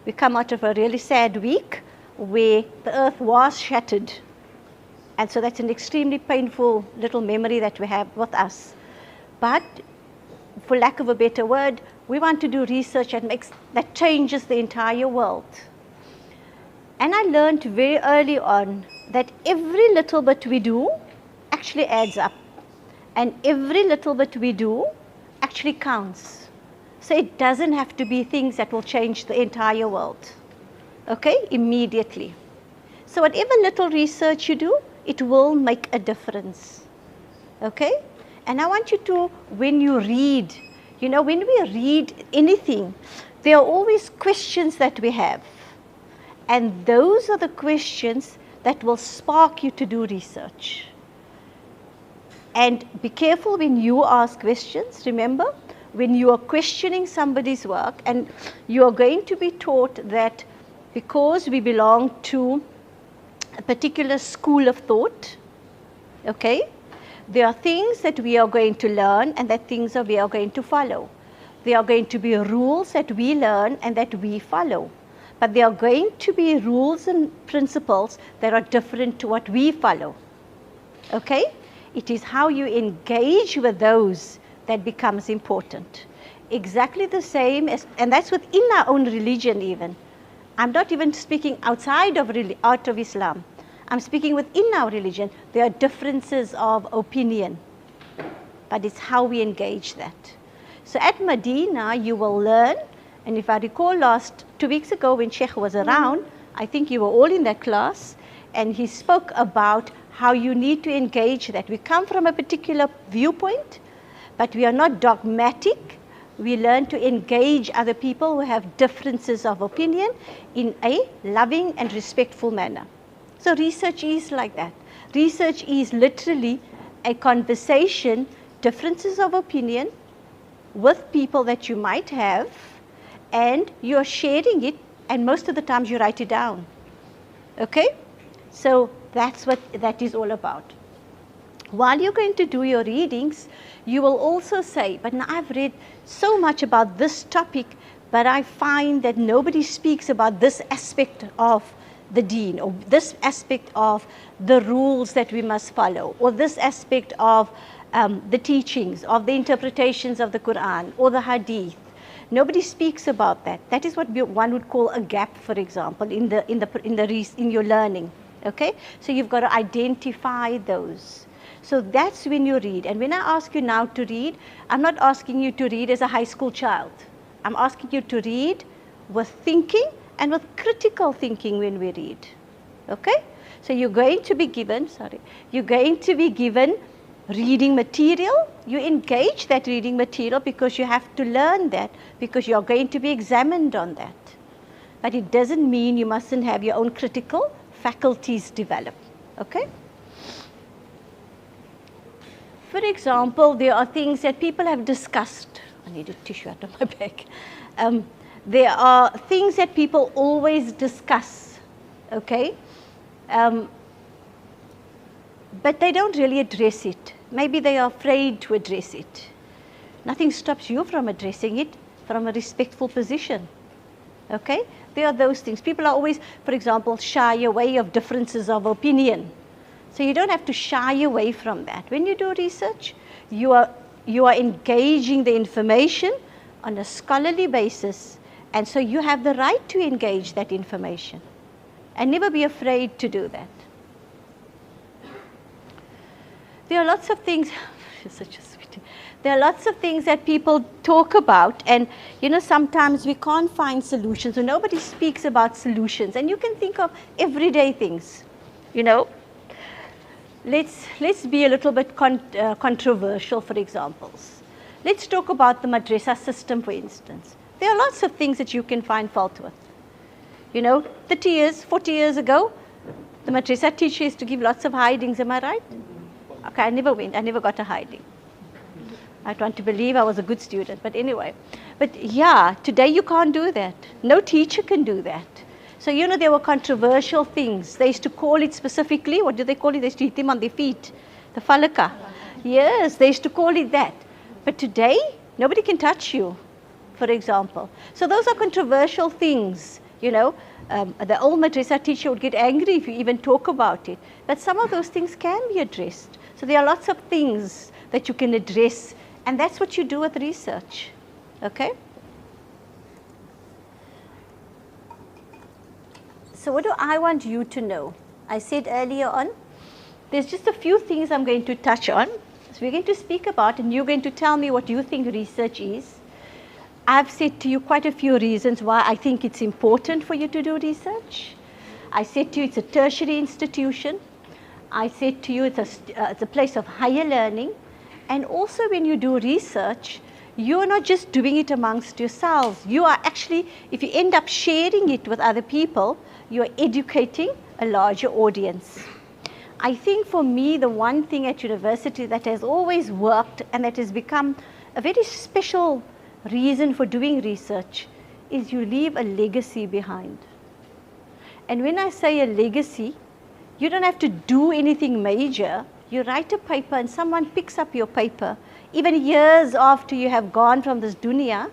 We come out of a really sad week where the earth was shattered. And so that's an extremely painful little memory that we have with us. But for lack of a better word, we want to do research that changes the entire world. And I learned very early on that every little bit we do actually adds up. And every little bit we do actually counts. So it doesn't have to be things that will change the entire world, okay, immediately. So whatever little research you do, it will make a difference, okay? And I want you to, when you read, you know, when we read anything, there are always questions that we have. And those are the questions that will spark you to do research. And be careful when you ask questions. Remember, when you are questioning somebody's work, and you are going to be taught that because we belong to a particular school of thought, okay, there are things that we are going to learn and that things that we are going to follow. There are going to be rules that we learn and that we follow. But there are going to be rules and principles that are different to what we follow, okay? It is how you engage with those that becomes important. Exactly the same as, and that's within our own religion even. I'm not even speaking outside of Islam. I'm speaking within our religion. There are differences of opinion, but it's how we engage that. So at Madina, you will learn, and if I recall 2 weeks ago when Sheikh was around, I think you were all in that class, and he spoke about how you need to engage that. We come from a particular viewpoint, but we are not dogmatic. We learn to engage other people who have differences of opinion in a loving and respectful manner. So research is like that. Research is literally a conversation, differences of opinion with people that you might have, and you're sharing it, and most of the times you write it down. Okay? So that's what that is all about. While you're going to do your readings, you will also say, but now I've read so much about this topic, but I find that nobody speaks about this aspect of the deen, or this aspect of the rules that we must follow, or this aspect of the teachings, of the interpretations of the Quran, or the hadith. Nobody speaks about that. That is what one would call a gap, for example, in your learning. Okay? So you've got to identify those. So that's when you read. And when I ask you now to read, I'm not asking you to read as a high school child. I'm asking you to read with thinking and with critical thinking when we read. Okay? So you're going to be given, reading material. You engage that reading material because you have to learn that, because you're going to be examined on that. But it doesn't mean you mustn't have your own critical faculties develop. Okay? For example, there are things that people have discussed. I need a tissue out of my bag. There are things that people always discuss, okay? But they don't really address it. Maybe they are afraid to address it. Nothing stops you from addressing it from a respectful position, okay? There are those things. People are always, for example, shy away of differences of opinion. So you don't have to shy away from that. When you do research, you are engaging the information on a scholarly basis, and so you have the right to engage that information. And never be afraid to do that. There are lots of things, such a sweetie. There are lots of things that people talk about, and sometimes we can't find solutions, or nobody speaks about solutions, and you can think of everyday things, Let's be a little bit controversial, for examples. Let's talk about the madrasa system, for instance. There are lots of things that you can find fault with. 30 years, 40 years ago, the madrasa teacher used to give lots of hidings, am I right? Okay, I never went, I never got a hiding. I want to believe I was a good student, but anyway. But yeah, today you can't do that. No teacher can do that. So, there were controversial things. They used to call it specifically, what do they call it? They used to hit them on their feet, the falaka. Yes, they used to call it that. But today, nobody can touch you, for example. So those are controversial things, The old madrasa teacher would get angry if you even talk about it. But some of those things can be addressed. So there are lots of things that you can address, and that's what you do with research, okay? So what do I want you to know? I said earlier on, there's just a few things I'm going to touch on. So we're going to speak about, and you're going to tell me what you think research is. I've said to you quite a few reasons why I think it's important for you to do research. I said to you it's a tertiary institution. I said to you it's a place of higher learning. And also when you do research, you're not just doing it amongst yourselves. You are actually, if you end up sharing it with other people, you're educating a larger audience. I think for me, the one thing at university that has always worked and that has become a very special reason for doing research is you leave a legacy behind. And when I say a legacy, you don't have to do anything major. You write a paper and someone picks up your paper, even years after you have gone from this dunya,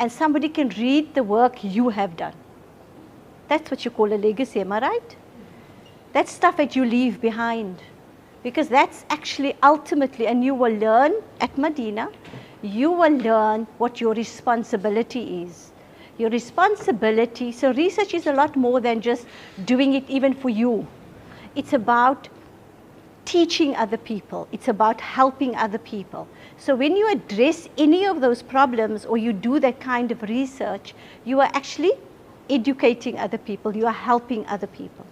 and somebody can read the work you have done. That's what you call a legacy, am I right? That's stuff that you leave behind. because that's actually ultimately, and you will learn at Madina, you will learn what your responsibility is. Your responsibility, so research is a lot more than just doing it even for you. It's about teaching other people. It's about helping other people. So when you address any of those problems or you do that kind of research, you are actually educating other people. You are helping other people.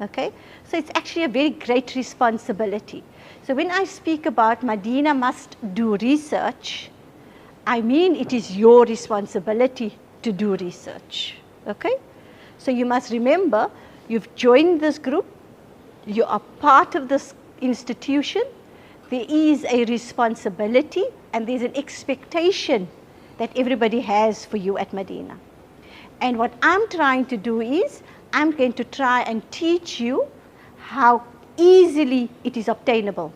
Okay? So it's actually a very great responsibility. So when I speak about Madina must do research, I mean it is your responsibility to do research. Okay? So you must remember, you've joined this group, you are part of this institution, there is a responsibility and there's an expectation that everybody has for you at Madina. And what I'm trying to do is, I'm going to try and teach you how easily it is obtainable.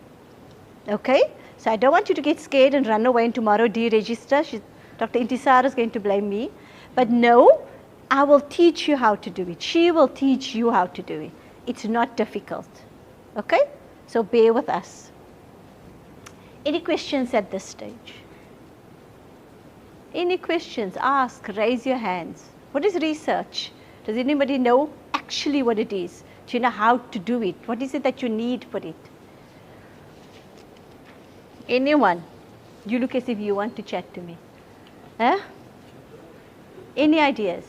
Okay? So I don't want you to get scared and run away and tomorrow deregister. Dr. Intisar is going to blame me. But no, I will teach you how to do it. She will teach you how to do it. It's not difficult. Okay? So bear with us. Any questions at this stage? Any questions? Ask, raise your hands. What is research? Does anybody know actually what it is? Do you know how to do it? What is it that you need for it? Anyone? You look as if you want to chat to me. Huh? Any ideas?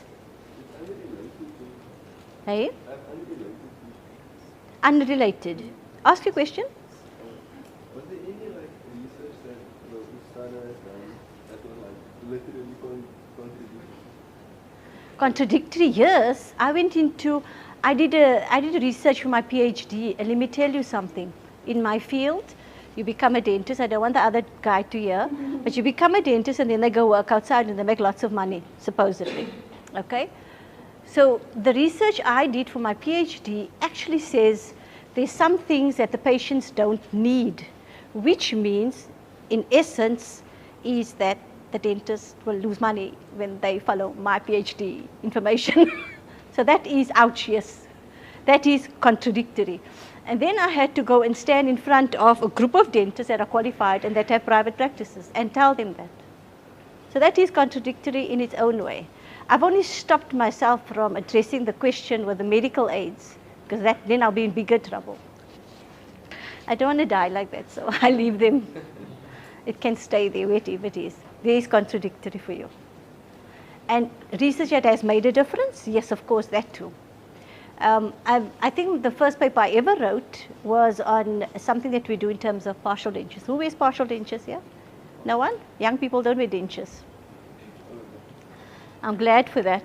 Hey? Unrelated. Ask your question. Was there any research that Ustana has done that were literally Contradictory? Yes. I went into, I did a research for my PhD, and let me tell you something. In my field, you become a dentist. I don't want the other guy to hear, but you become a dentist and then they go work outside and they make lots of money, supposedly. Okay? So the research I did for my PhD actually says there's some things that the patients don't need, which means, in essence, is that the dentist will lose money when they follow my PhD information. So that is ouch, yes. That is contradictory. And then I had to go and stand in front of a group of dentists that are qualified and that have private practices and tell them that. So that is contradictory in its own way. I've only stopped myself from addressing the question with the medical aids, because then I'll be in bigger trouble. I don't want to die like that, so I leave them. It can stay there, whatever it is. There is contradictory for you. And research that has made a difference? Yes, of course, that too. I think the first paper I ever wrote was on something that we do in terms of partial dentures. Who wears partial dentures here? No one? Young people don't wear dentures. I'm glad for that.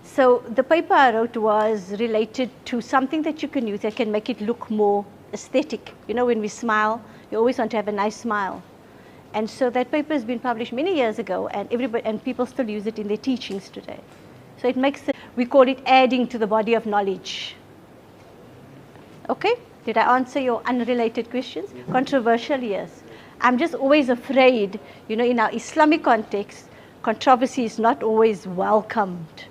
So the paper I wrote was related to something that you can use that can make it look more aesthetic. You know, when we smile, you always want to have a nice smile. And so that paper has been published many years ago, and people still use it in their teachings today. So it makes it, we call it adding to the body of knowledge. Okay? Did I answer your unrelated questions? Yes. Controversial, yes. I'm just always afraid, you know, in our Islamic context, controversy is not always welcomed,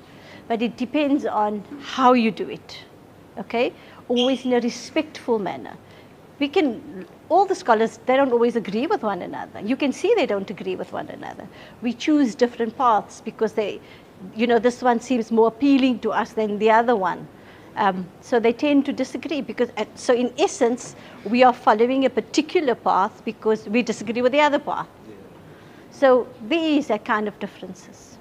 but it depends on how you do it. Okay? Always in a respectful manner. We can, all the scholars, they don't always agree with one another. You can see they don't agree with one another. We choose different paths because they, you know, this one seems more appealing to us than the other one. So they tend to disagree because, so in essence, we are following a particular path because we disagree with the other path. So there is that kind of differences,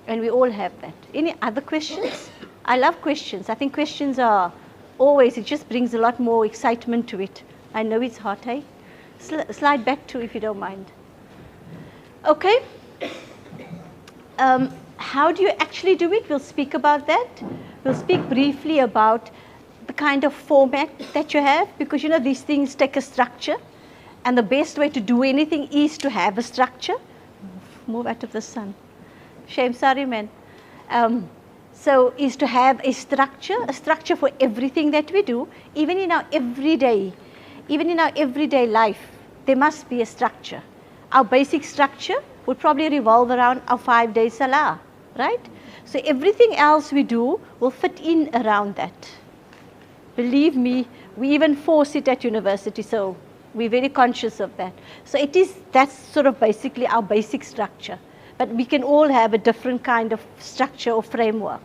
and we all have that. Any other questions? I love questions. I think questions are always, it just brings a lot more excitement to it. I know it's hot, eh? Slide back to, if you don't mind. Okay. How do you actually do it? We'll speak about that. We'll speak briefly about the kind of format that you have, because you know these things take a structure, and the best way to do anything is to have a structure. Move out of the sun. Shame, sorry, man. So is to have a structure for everything that we do, even in our everyday life, there must be a structure. Our basic structure would probably revolve around our 5-day salah, right? So everything else we do will fit in around that. Believe me, We even force it at university, so we're very conscious of that. So that's sort of basically our basic structure. But we can all have a different kind of structure or framework.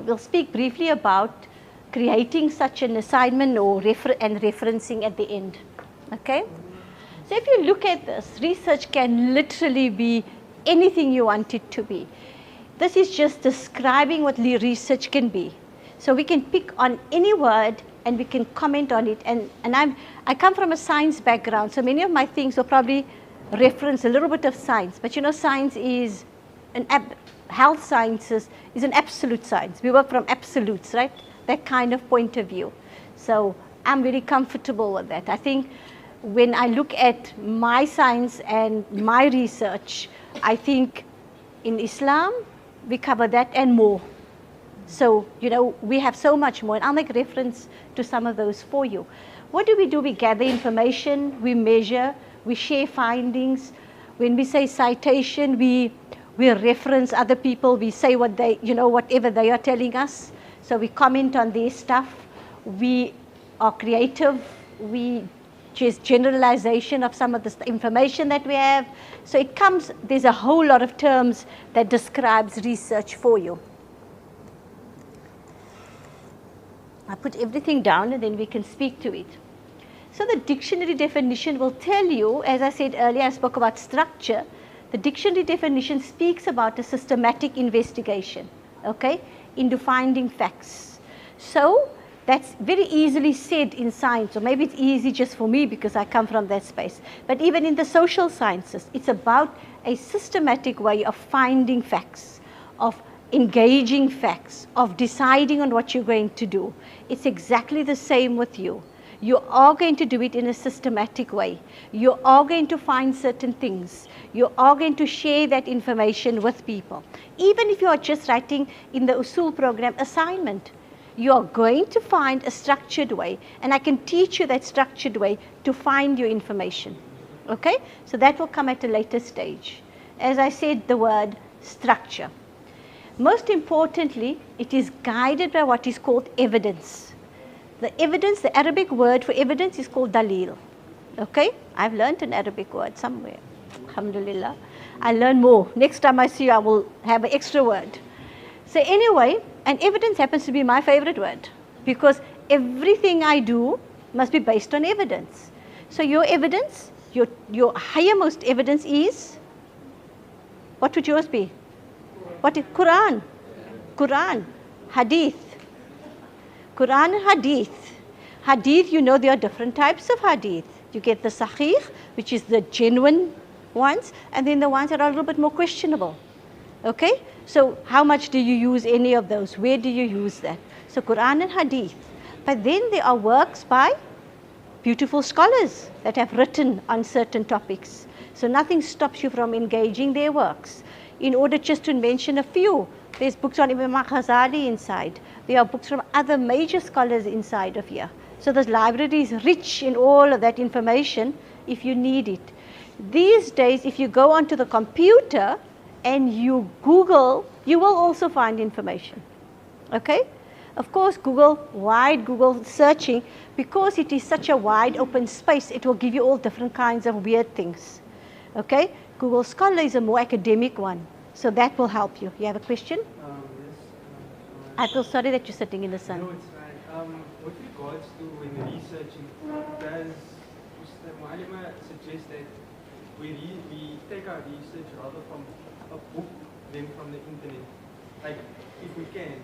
We'll speak briefly about creating such an assignment or and referencing at the end. Okay? So if you look at this, research can literally be anything you want it to be. This is just describing what research can be. So we can pick on any word and we can comment on it. And I come from a science background, so many of my things will probably reference a little bit of science. But you know, science is health sciences is an absolute science. We work from absolutes, right? That kind of point of view. So I'm very comfortable with that. I think when I look at my science and my research, I think in Islam, we cover that and more. So, you know, we have so much more, and I'll make reference to some of those for you. What do? We gather information, we measure, we share findings. When we say citation, we reference other people, we say what they, you know, whatever they are telling us. So we comment on their stuff, we are creative, we just generalization of some of the information that we have. So it comes, there's a whole lot of terms that describes research for you. I put everything down and then we can speak to it. So the dictionary definition will tell you, as I said earlier, I spoke about structure. The dictionary definition speaks about a systematic investigation, okay, into finding facts. So that's very easily said in science, or maybe it's easy just for me because I come from that space. But even in the social sciences, it's about a systematic way of finding facts, of engaging facts, of deciding on what you're going to do. It's exactly the same with you. You are going to do it in a systematic way. You are going to find certain things. You are going to share that information with people. Even if you are just writing in the Usul program assignment, you are going to find a structured way, and I can teach you that structured way to find your information. Okay? So that will come at a later stage. As I said, the word structure. Most importantly, it is guided by what is called evidence. The evidence, the Arabic word for evidence is called dalil. Okay? I've learned an Arabic word somewhere. Alhamdulillah. I'll learn more. Next time I see you, I will have an extra word. So anyway, and evidence happens to be my favorite word because everything I do must be based on evidence. So your evidence, your highermost evidence is, what would yours be? What is Quran? Quran, Hadith. Quran and Hadith. Hadith, you know there are different types of Hadith. You get the Sahih, which is the genuine ones, and then the ones that are a little bit more questionable. Okay? So how much do you use any of those? Where do you use that? So Quran and Hadith. But then there are works by beautiful scholars that have written on certain topics. So nothing stops you from engaging their works. In order just to mention a few, there's books on Imam Ghazali inside. There are books from other major scholars inside of here. So the library is rich in all of that information if you need it. These days, if you go onto the computer and you Google, you will also find information. Okay? Of course, wide Google searching, because it is such a wide open space, it will give you all different kinds of weird things. Okay? Google Scholar is a more academic one, so that will help you. You have a question? Yes. I feel sorry that you're sitting in the sun. No, it's fine. With regards to when researching, does Mr. Mualima suggest that we take our research rather from a book than from the internet? Like, if we can.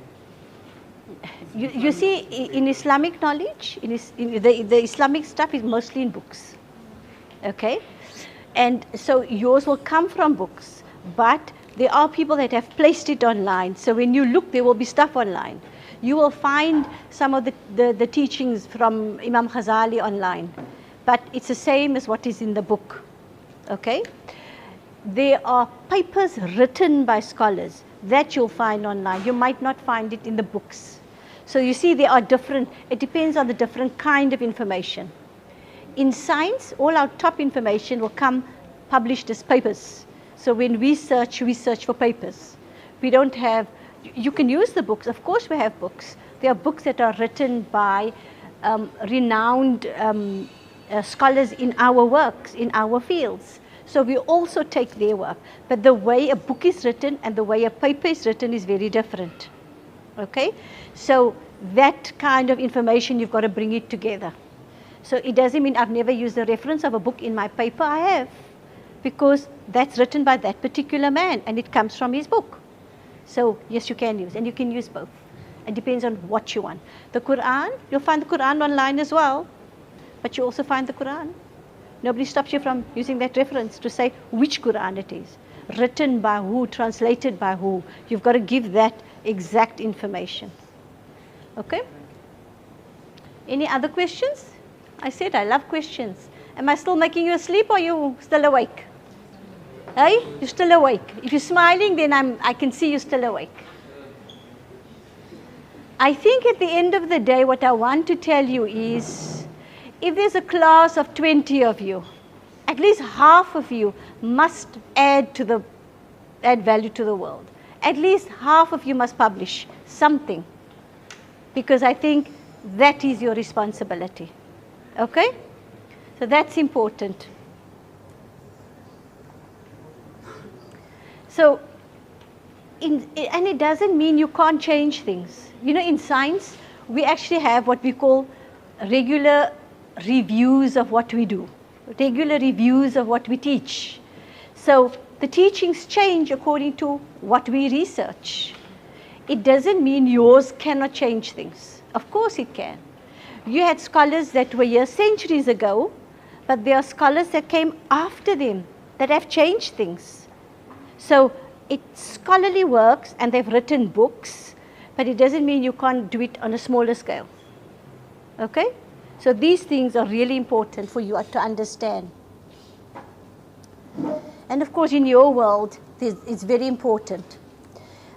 You see, in Islamic knowledge, the Islamic stuff is mostly in books. Okay? And so yours will come from books, but there are people that have placed it online. So when you look, there will be stuff online. You will find some of the teachings from Imam Ghazali online, but it's the same as what is in the book. Okay? There are papers written by scholars that you'll find online. You might not find it in the books. So you see, there are different, it depends on the different kind of information. In science, all our top information will come published as papers. So when we search for papers. We don't have, you can use the books, of course we have books, There are books that are written by renowned scholars in our works, in our fields. So we also take their work. But the way a book is written and the way a paper is written is very different. Okay? So that kind of information, you've got to bring it together. So it doesn't mean I've never used the reference of a book in my paper. I have, because that's written by that particular man and it comes from his book. So yes, you can use, and you can use both. It depends on what you want. The Quran, you'll find the Quran online as well, but you also find the Quran. Nobody stops you from using that reference to say which Quran it is, written by who, translated by who. You've got to give that exact information. Okay? Any other questions? I said I love questions. Am I still making you asleep, or are you still awake? Hey, you're still awake. If you're smiling, then I can see you're still awake. I think at the end of the day, what I want to tell you is, if there's a class of 20 of you, at least half of you must add value to the world. At least half of you must publish something, because I think that is your responsibility. Okay? So that's important. So, and it doesn't mean you can't change things. You know, in science, we actually have what we call regular reviews of what we do, regular reviews of what we teach. So the teachings change according to what we research. It doesn't mean yours cannot change things. Of course it can. You had scholars that were here centuries ago, but there are scholars that came after them that have changed things. So it's scholarly works and they've written books, but it doesn't mean you can't do it on a smaller scale. Okay? So these things are really important for you to understand. And of course in your world, it's very important.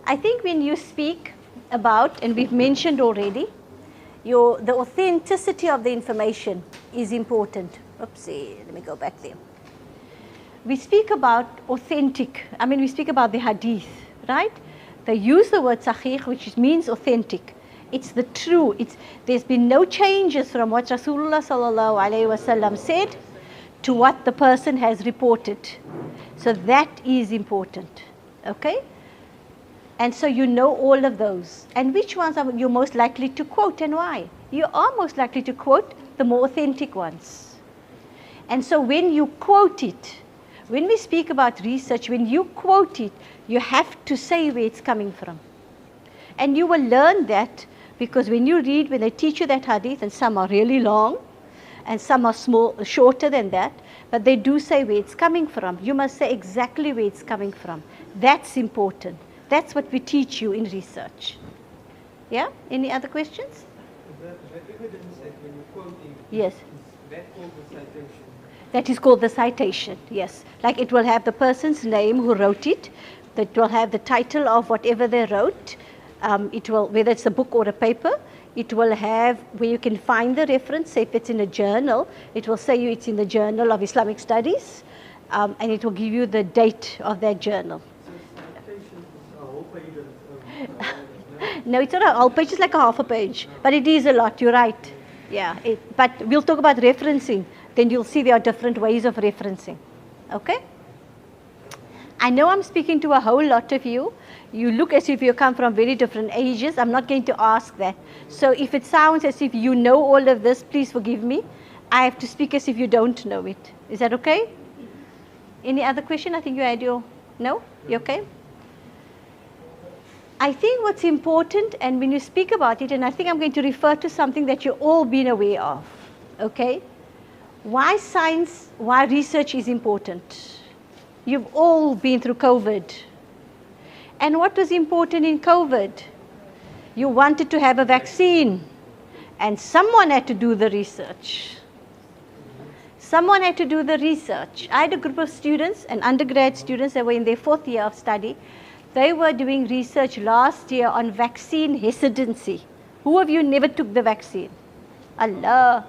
I think when you speak about, and we've mentioned already, the authenticity of the information is important. Oopsie, let me go back there. We speak about authentic, we speak about the hadith, right? They use the word sahih, which means authentic. It's the true. There's been no changes from what Rasulullah sallallahu alaihi wasallam said to what the person has reported. So that is important, okay? And so you know all of those. And which ones are you most likely to quote and why? You are most likely to quote the more authentic ones. And so when you quote it, when we speak about research, when you quote it, you have to say where it's coming from. And you will learn that because when they teach you that hadith, and some are really long, and some are shorter than that, but they do say where it's coming from. You must say exactly where it's coming from. That's important. That's what we teach you in research. Yeah? Any other questions? That evidence that when you're quoting, yes. Is that called the citation? That is called the citation, yes. Like it will have the person's name who wrote it, that will have the title of whatever they wrote, it will, whether it's a book or a paper, it will have where you can find the reference. Say if it's in a journal, it will say you it's in the Journal of Islamic Studies, and it will give you the date of that journal. So citation is a whole page of No, it's not a whole page, it's like a half a page, but it is a lot, you're right. Yeah, but we'll talk about referencing. Then you'll see there are different ways of referencing. Okay? I know I'm speaking to a whole lot of you. You look as if you come from very different ages. I'm not going to ask that. So if it sounds as if you know all of this, please forgive me. I have to speak as if you don't know it. Is that okay? Any other question? I think you had your, no? You okay? I think what's important, and when you speak about it, and I think I'm going to refer to something that you've all been aware of, okay? Why science, why research is important. You've all been through COVID. And what was important in COVID? You wanted to have a vaccine, and someone had to do the research. Someone had to do the research. I had a group of students, and undergrad students that were in their 4th year of study. They were doing research last year on vaccine hesitancy. Who of you never took the vaccine? Allah.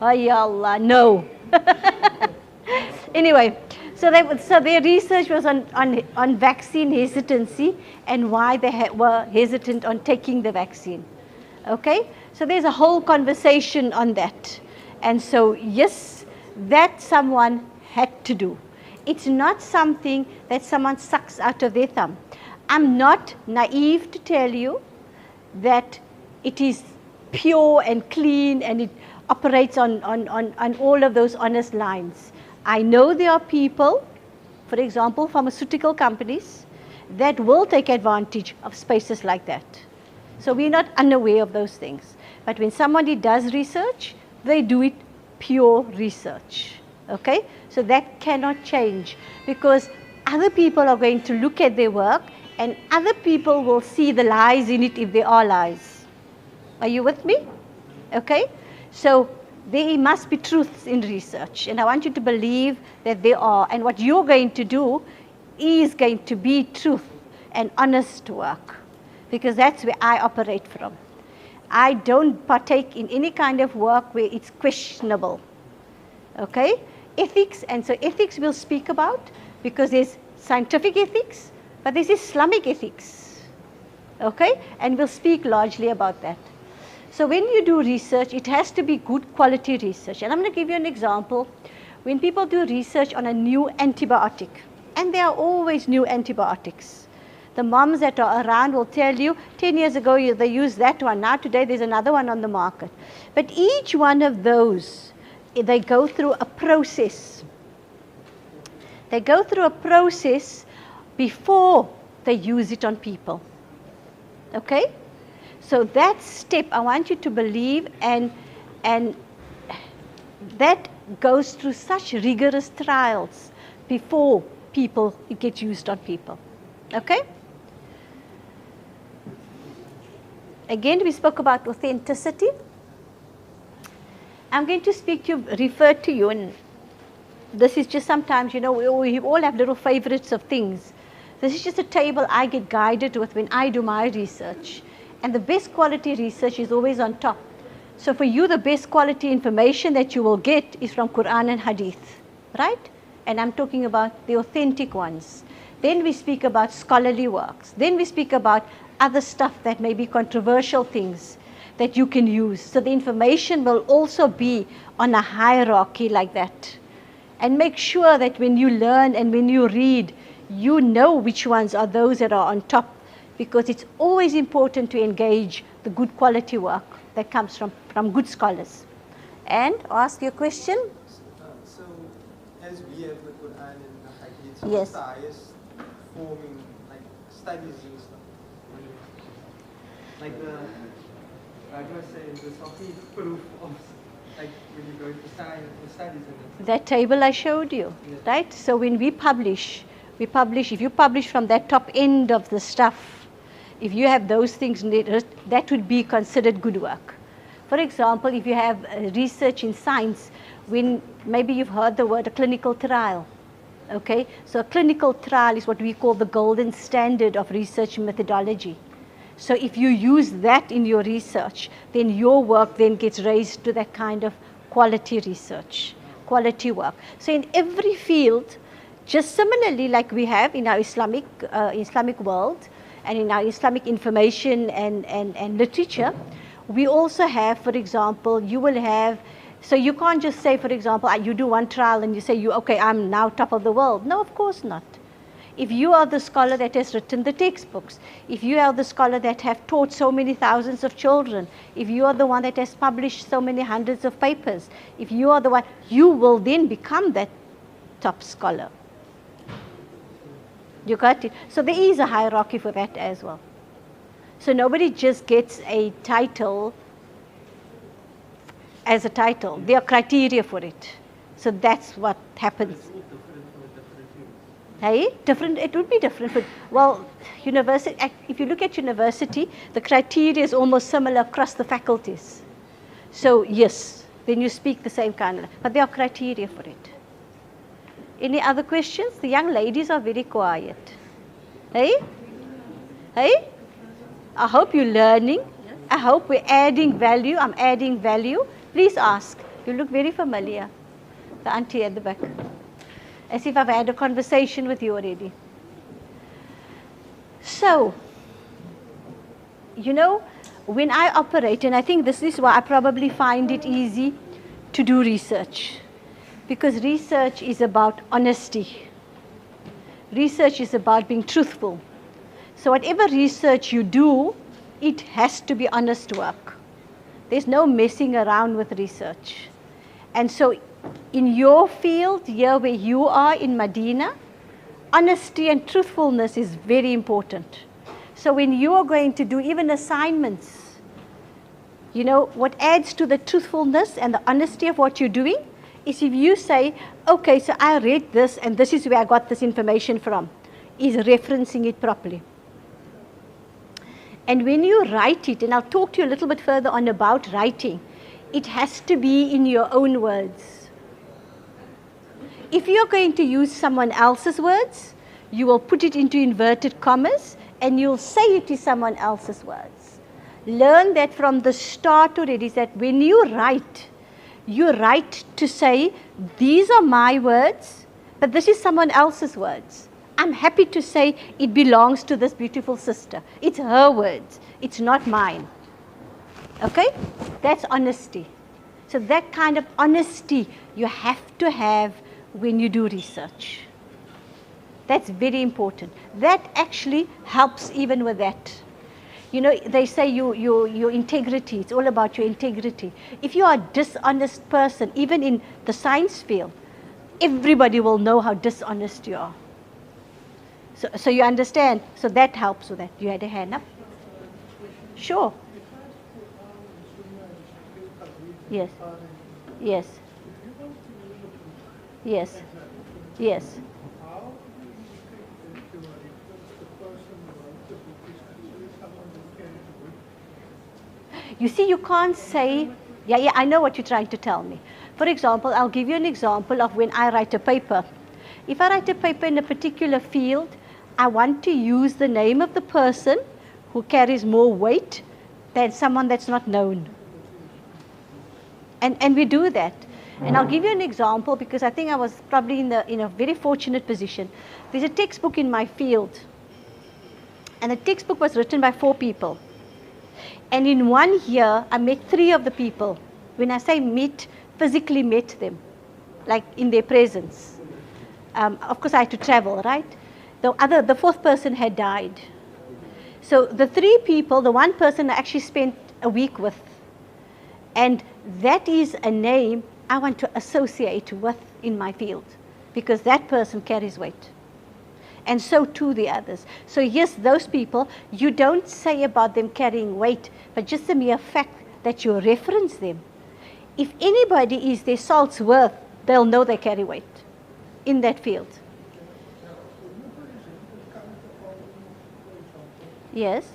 Ay Allah, no. Anyway, so their research was on vaccine hesitancy and why they were hesitant on taking the vaccine. Okay, so there's a whole conversation on that. And so yes, that someone had to do. It's not something that someone sucks out of their thumb. I'm not naive to tell you that it is pure and clean and it operates on all of those honest lines. I know there are people, for example, pharmaceutical companies, that will take advantage of spaces like that. So we're not unaware of those things. But when somebody does research, they do it pure research. Okay? So that cannot change because other people are going to look at their work and other people will see the lies in it if there are lies. Are you with me? Okay? So there must be truths in research and I want you to believe that there are, and what you're going to do is going to be truth and honest work because that's where I operate from. I don't partake in any kind of work where it's questionable. Okay? Ethics, and so ethics we'll speak about because there's scientific ethics, but there's Islamic ethics. Okay? And we'll speak largely about that. So when you do research, it has to be good quality research. And I'm going to give you an example. When people do research on a new antibiotic, and there are always new antibiotics. The moms that are around will tell you, 10 years ago they used that one, now today there's another one on the market. But each one of those, they go through a process. They go through a process before they use it on people. Okay? So that step I want you to believe and that goes through such rigorous trials before it gets used on people. Okay? Again, we spoke about authenticity. I'm going to refer to you, and this is just sometimes, you know, we all have little favorites of things. This is just a table I get guided with when I do my research. And the best quality research is always on top. So for you, the best quality information that you will get is from Quran and Hadith, right? And I'm talking about the authentic ones. Then we speak about scholarly works. Then we speak about other stuff that may be controversial things that you can use. So the information will also be on a hierarchy like that. And make sure that when you learn and when you read, you know which ones are those that are on top, because it's always important to engage the good quality work that comes from good scholars. And ask your question. So, as we have the Quran and the Hadith, Yes. what's the highest forming, like, studies and stuff? Like the, like I say, the Sahih proof of, like, when you go to science, the studies and that. That table I showed you, Yes. right? So when we publish, if you publish from that top end of the stuff, if you have those things, that would be considered good work. For example, if you have research in science, when maybe you've heard the word a clinical trial, okay? So a clinical trial is what we call the golden standard of research methodology. So if you use that in your research, then your work then gets raised to that kind of quality research, quality work. So in every field, just similarly like we have in our Islamic world and in our Islamic information and literature, we also have, for example, you will have, so you can't just say, for example, you do one trial and you say, okay, I'm now top of the world. No, of course not. If you are the scholar that has written the textbooks, if you are the scholar that have taught so many thousands of children, if you are the one that has published so many hundreds of papers, if you are the one, you will then become that top scholar. You got it? So there is a hierarchy for that as well. So nobody just gets a title as a title. There are criteria for it. So that's what happens. Hey, different, it would be different. But, well, university, if you look at university, the criteria is almost similar across the faculties. So yes, then you speak the same kind of, but there are criteria for it. Any other questions? The young ladies are very quiet. Hey? Hey? I hope you're learning. I hope we're adding value. I'm adding value. Please ask. You look very familiar. The auntie at the back. As if I've had a conversation with you already. So, you know, when I operate, and I think this is why I probably find it easy to do research, because research is about honesty. Research is about being truthful. So whatever research you do, it has to be honest work. There's no messing around with research. And so in your field, here where you are in Madina, honesty and truthfulness is very important. So when you are going to do even assignments, you know, what adds to the truthfulness and the honesty of what you're doing is if you say, okay, so I read this and this is where I got this information from, is referencing it properly. And when you write it, and I'll talk to you a little bit further on about writing, it has to be in your own words. If you're going to use someone else's words, you will put it into inverted commas and you'll say it is someone else's words. Learn that from the start already, that when you write to say, these are my words, but this is someone else's words. I'm happy to say it belongs to this beautiful sister. It's her words. It's not mine. Okay? That's honesty. So that kind of honesty you have to have when you do research. That's very important. That actually helps even with that. You know, they say your integrity, it's all about your integrity. If you are a dishonest person, even in the science field, everybody will know how dishonest you are. So you understand? So that helps with that. You had a hand up? Sure. Yes. Yes. Yes. Yes. You see, you can't say, yeah, I know what you're trying to tell me. For example, I'll give you an example of when I write a paper. If I write a paper in a particular field, I want to use the name of the person who carries more weight than someone that's not known. And we do that. And I'll give you an example because I think I was probably in a very fortunate position. There's a textbook in my field. And the textbook was written by 4 people. And in 1 year, I met 3 of the people. When I say met, physically met them, like in their presence. Of course, I had to travel, right? The 4th person had died. So the 3 people, the 1 person I actually spent a week with. And that is a name I want to associate with in my field because that person carries weight. And so too the others. So yes, those people, you don't say about them carrying weight, but just the mere fact that you reference them. If anybody is their salt's worth, they'll know they carry weight in that field. Yes.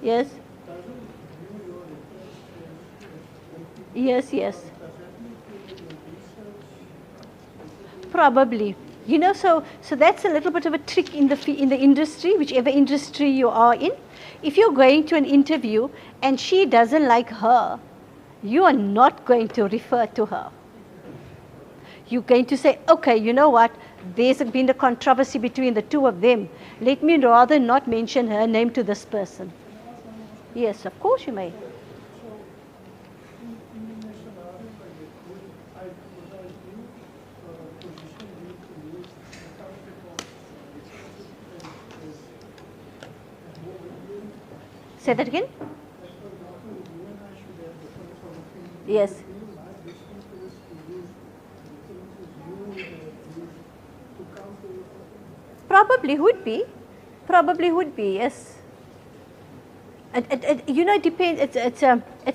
Yes. Yes, yes. Probably. You know, so that's a little bit of a trick in the industry, whichever industry you are in. If you're going to an interview and she doesn't like her, you are not going to refer to her. You're going to say, okay, you know what? There's been a controversy between the 2 of them. Let me rather not mention her name to this person. Yes, of course you may. Say that again? Yes. Probably would be. Probably would be, yes. You know, it depends. It's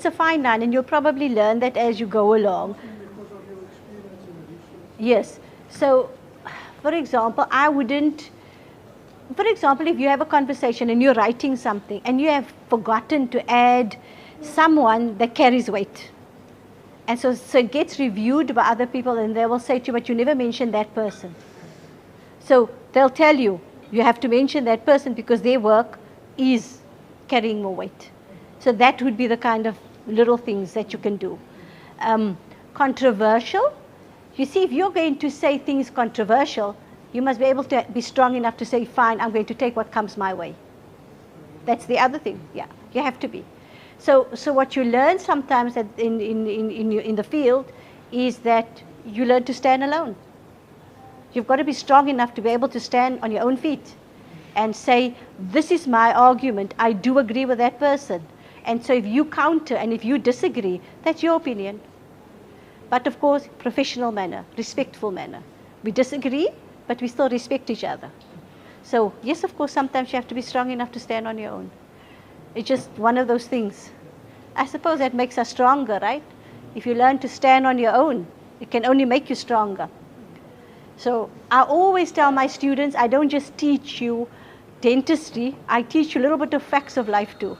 a fine line, and you'll probably learn that as you go along. Yes. So, for example, I wouldn't. For example, if you have a conversation and you're writing something and you have forgotten to add someone that carries weight, and so it gets reviewed by other people, and they will say to you, but you never mentioned that person. So they'll tell you, you have to mention that person because their work is carrying more weight. So that would be the kind of little things that you can do. Controversial. You see, if you're going to say things controversial, You must be able to be strong enough to say, fine, I'm going to take what comes my way. That's the other thing. Yeah, you have to be. So what you learn sometimes in the field is that you learn to stand alone. You've got to be strong enough to be able to stand on your own feet and say, this is my argument. I do agree with that person. And so if you counter and if you disagree, that's your opinion. But of course, professional manner, respectful manner. We disagree, but we still respect each other. So yes, of course, sometimes you have to be strong enough to stand on your own. It's just one of those things. I suppose that makes us stronger, right? If you learn to stand on your own, it can only make you stronger. So I always tell my students, I don't just teach you dentistry, I teach you a little bit of facts of life too.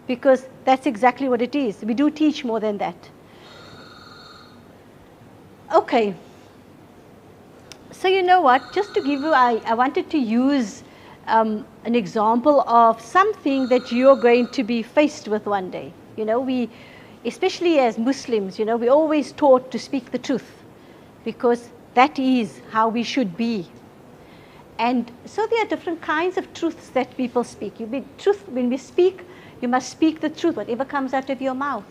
Because that's exactly what it is. We do teach more than that. Okay. So you know what, just to give you, I wanted to use an example of something that you're going to be faced with one day. You know, we, especially as Muslims, you know, we're always taught to speak the truth because that is how we should be. And so there are different kinds of truths that people speak. When we speak, you must speak the truth, whatever comes out of your mouth.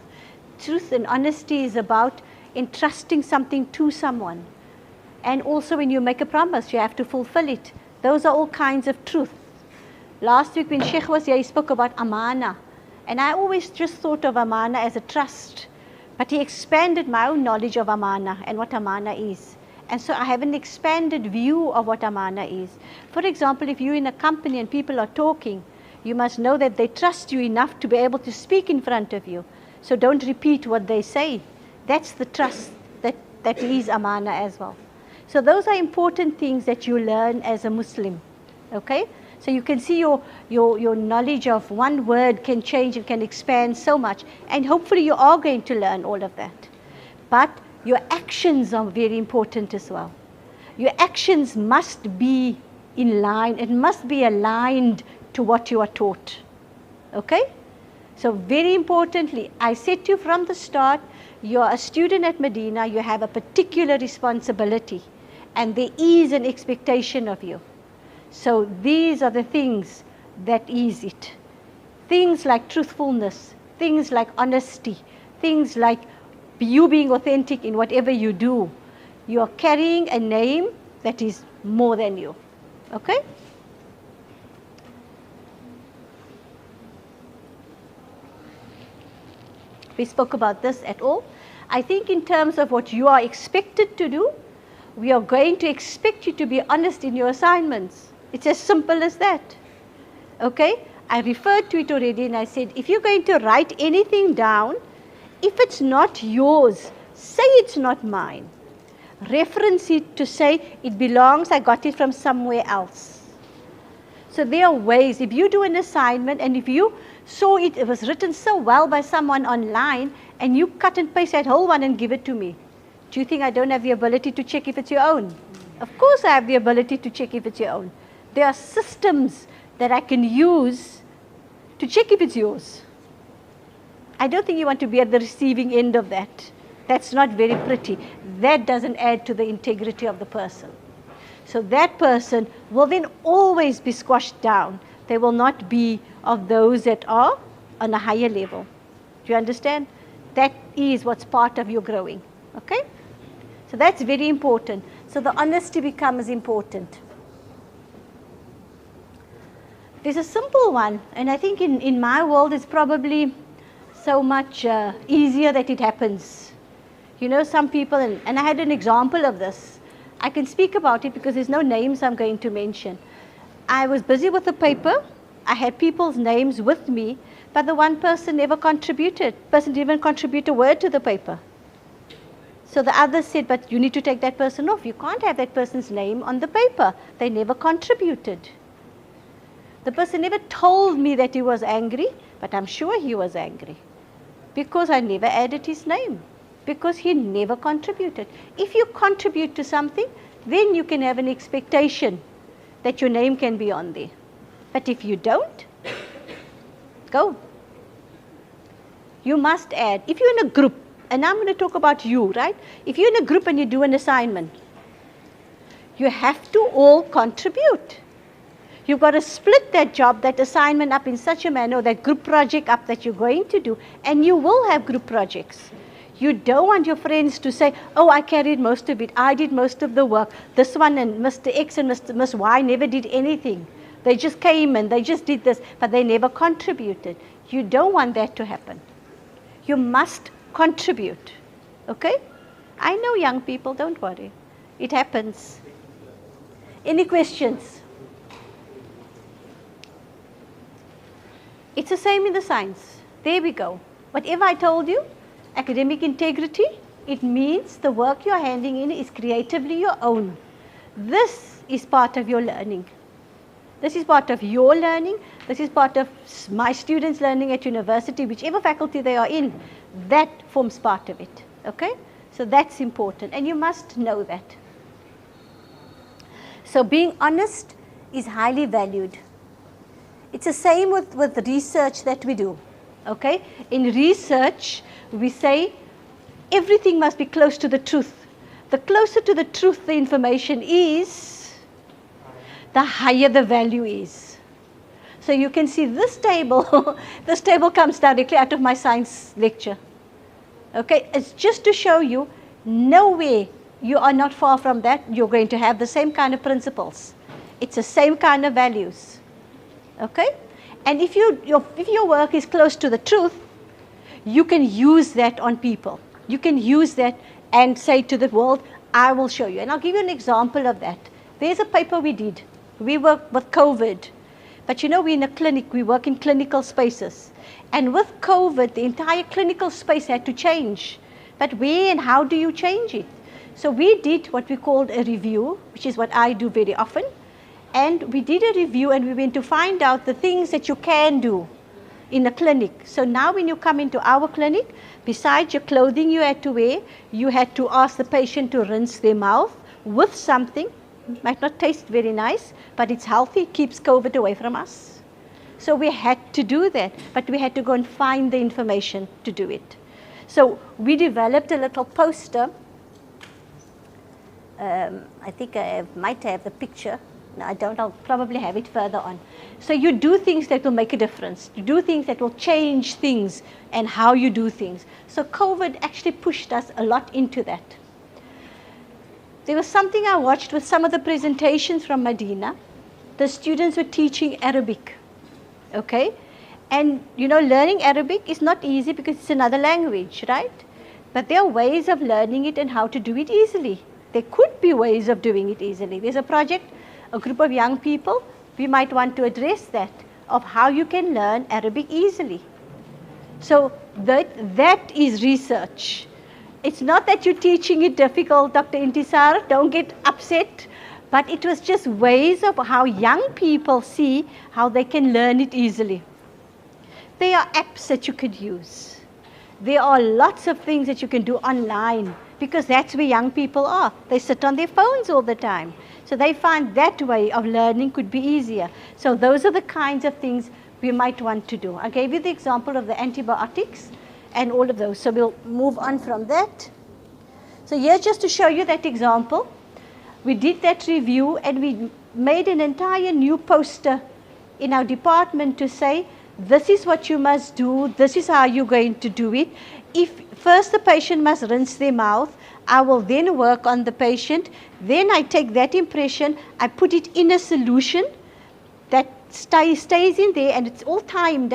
Truth and honesty is about entrusting something to someone. And also when you make a promise, you have to fulfill it. Those are all kinds of truth. Last week when Sheikh was here, he spoke about amana. And I always just thought of amana as a trust. But he expanded my own knowledge of amana and what amana is. And so I have an expanded view of what amana is. For example, if you're in a company and people are talking, you must know that they trust you enough to be able to speak in front of you. So don't repeat what they say. That's the trust that is amana as well. So those are important things that you learn as a Muslim, okay? So you can see your knowledge of one word can change, it can expand so much. And hopefully you are going to learn all of that. But your actions are very important as well. Your actions must be in line, it must be aligned to what you are taught, okay? So very importantly, I said to you from the start, you're a student at Madina, you have a particular responsibility. And there is an expectation of you. So these are the things that ease it. Things like truthfulness, things like honesty, things like you being authentic in whatever you do. You are carrying a name that is more than you. Okay? We spoke about this at all. I think in terms of what you are expected to do, we are going to expect you to be honest in your assignments. It's as simple as that. Okay? I referred to it already and I said, if you're going to write anything down, if it's not yours, say it's not mine. Reference it to say, it belongs, I got it from somewhere else. So there are ways, if you do an assignment and if you saw it was written so well by someone online and you cut and paste that whole one and give it to me, do you think I don't have the ability to check if it's your own? Of course I have the ability to check if it's your own. There are systems that I can use to check if it's yours. I don't think you want to be at the receiving end of that. That's not very pretty. That doesn't add to the integrity of the person. So that person will then always be squashed down. They will not be of those that are on a higher level. Do you understand? That is what's part of your growing. Okay? So that's very important. So the honesty becomes important. There's a simple one, and I think in my world it's probably so much easier that it happens. You know, some people, and I had an example of this. I can speak about it because there's no names I'm going to mention. I was busy with the paper. I had people's names with me, but the one person never contributed. Person didn't even contribute a word to the paper. So the others said, but you need to take that person off. You can't have that person's name on the paper. They never contributed. The person never told me that he was angry, but I'm sure he was angry because I never added his name, because he never contributed. If you contribute to something, then you can have an expectation that your name can be on there. But if you don't, go. You must add. If you're in a group, and I'm going to talk about you, right? If you're in a group and you do an assignment, You have to all contribute. You've got to split that job, that assignment up in such a manner, that group project up that you're going to do, and you will have group projects. You don't want your friends to say, oh, I carried most of it, I did most of the work, this one and Mr. X and Miss Y never did anything. They just came and they just did this, but they never contributed. You don't want that to happen. You must contribute, okay? I know young people, don't worry. It happens. Any questions? It's the same in the science. There we go. Whatever I told you, academic integrity, it means the work you're handing in is creatively your own. This is part of your learning. This is part of your learning. This is part of my students' learning at university, whichever faculty they are in. That forms part of it, okay? So that's important, and you must know that. So being honest is highly valued. It's the same with research that we do, okay? In research, we say everything must be close to the truth. The closer to the truth the information is, the higher the value is. So you can see this table, this table comes directly out of my science lecture. Okay, it's just to show you nowhere you are not far from that. You're going to have the same kind of principles. It's the same kind of values. Okay, and if your work is close to the truth, you can use that on people. You can use that and say to the world, I will show you. And I'll give you an example of that. There's a paper we did. We work with COVID. But you know, we're in a clinic. We work in clinical spaces. And with COVID, the entire clinical space had to change. But where and how do you change it? So we did what we called a review, which is what I do very often. And we did a review and we went to find out the things that you can do in a clinic. So now when you come into our clinic, besides your clothing you had to wear, you had to ask the patient to rinse their mouth with something. Might not taste very nice, but it's healthy, it keeps COVID away from us. So we had to do that, but we had to go and find the information to do it. So we developed a little poster. I think I might have the picture. No, I don't. I'll probably have it further on. So you do things that will make a difference. You do things that will change things and how you do things. So COVID actually pushed us a lot into that. There was something I watched with some of the presentations from Madina. The students were teaching Arabic, okay? And you know, learning Arabic is not easy because it's another language, right? But there are ways of learning it and how to do it easily. There could be ways of doing it easily. There's a project, a group of young people, we might want to address that, of how you can learn Arabic easily. So that is research. It's not that you're teaching it difficult, Dr. Intisar, don't get upset, but it was just ways of how young people see how they can learn it easily. There are apps that you could use. There are lots of things that you can do online because that's where young people are. They sit on their phones all the time. So they find that way of learning could be easier. So those are the kinds of things we might want to do. I gave you the example of the antibiotics and all of those. So we'll move on from that. So here just to show you that example, we did that review and we made an entire new poster in our department to say, this is what you must do, this is how you're going to do it. If first the patient must rinse their mouth, I will then work on the patient, then I take that impression, I put it in a solution that stays in there and it's all timed,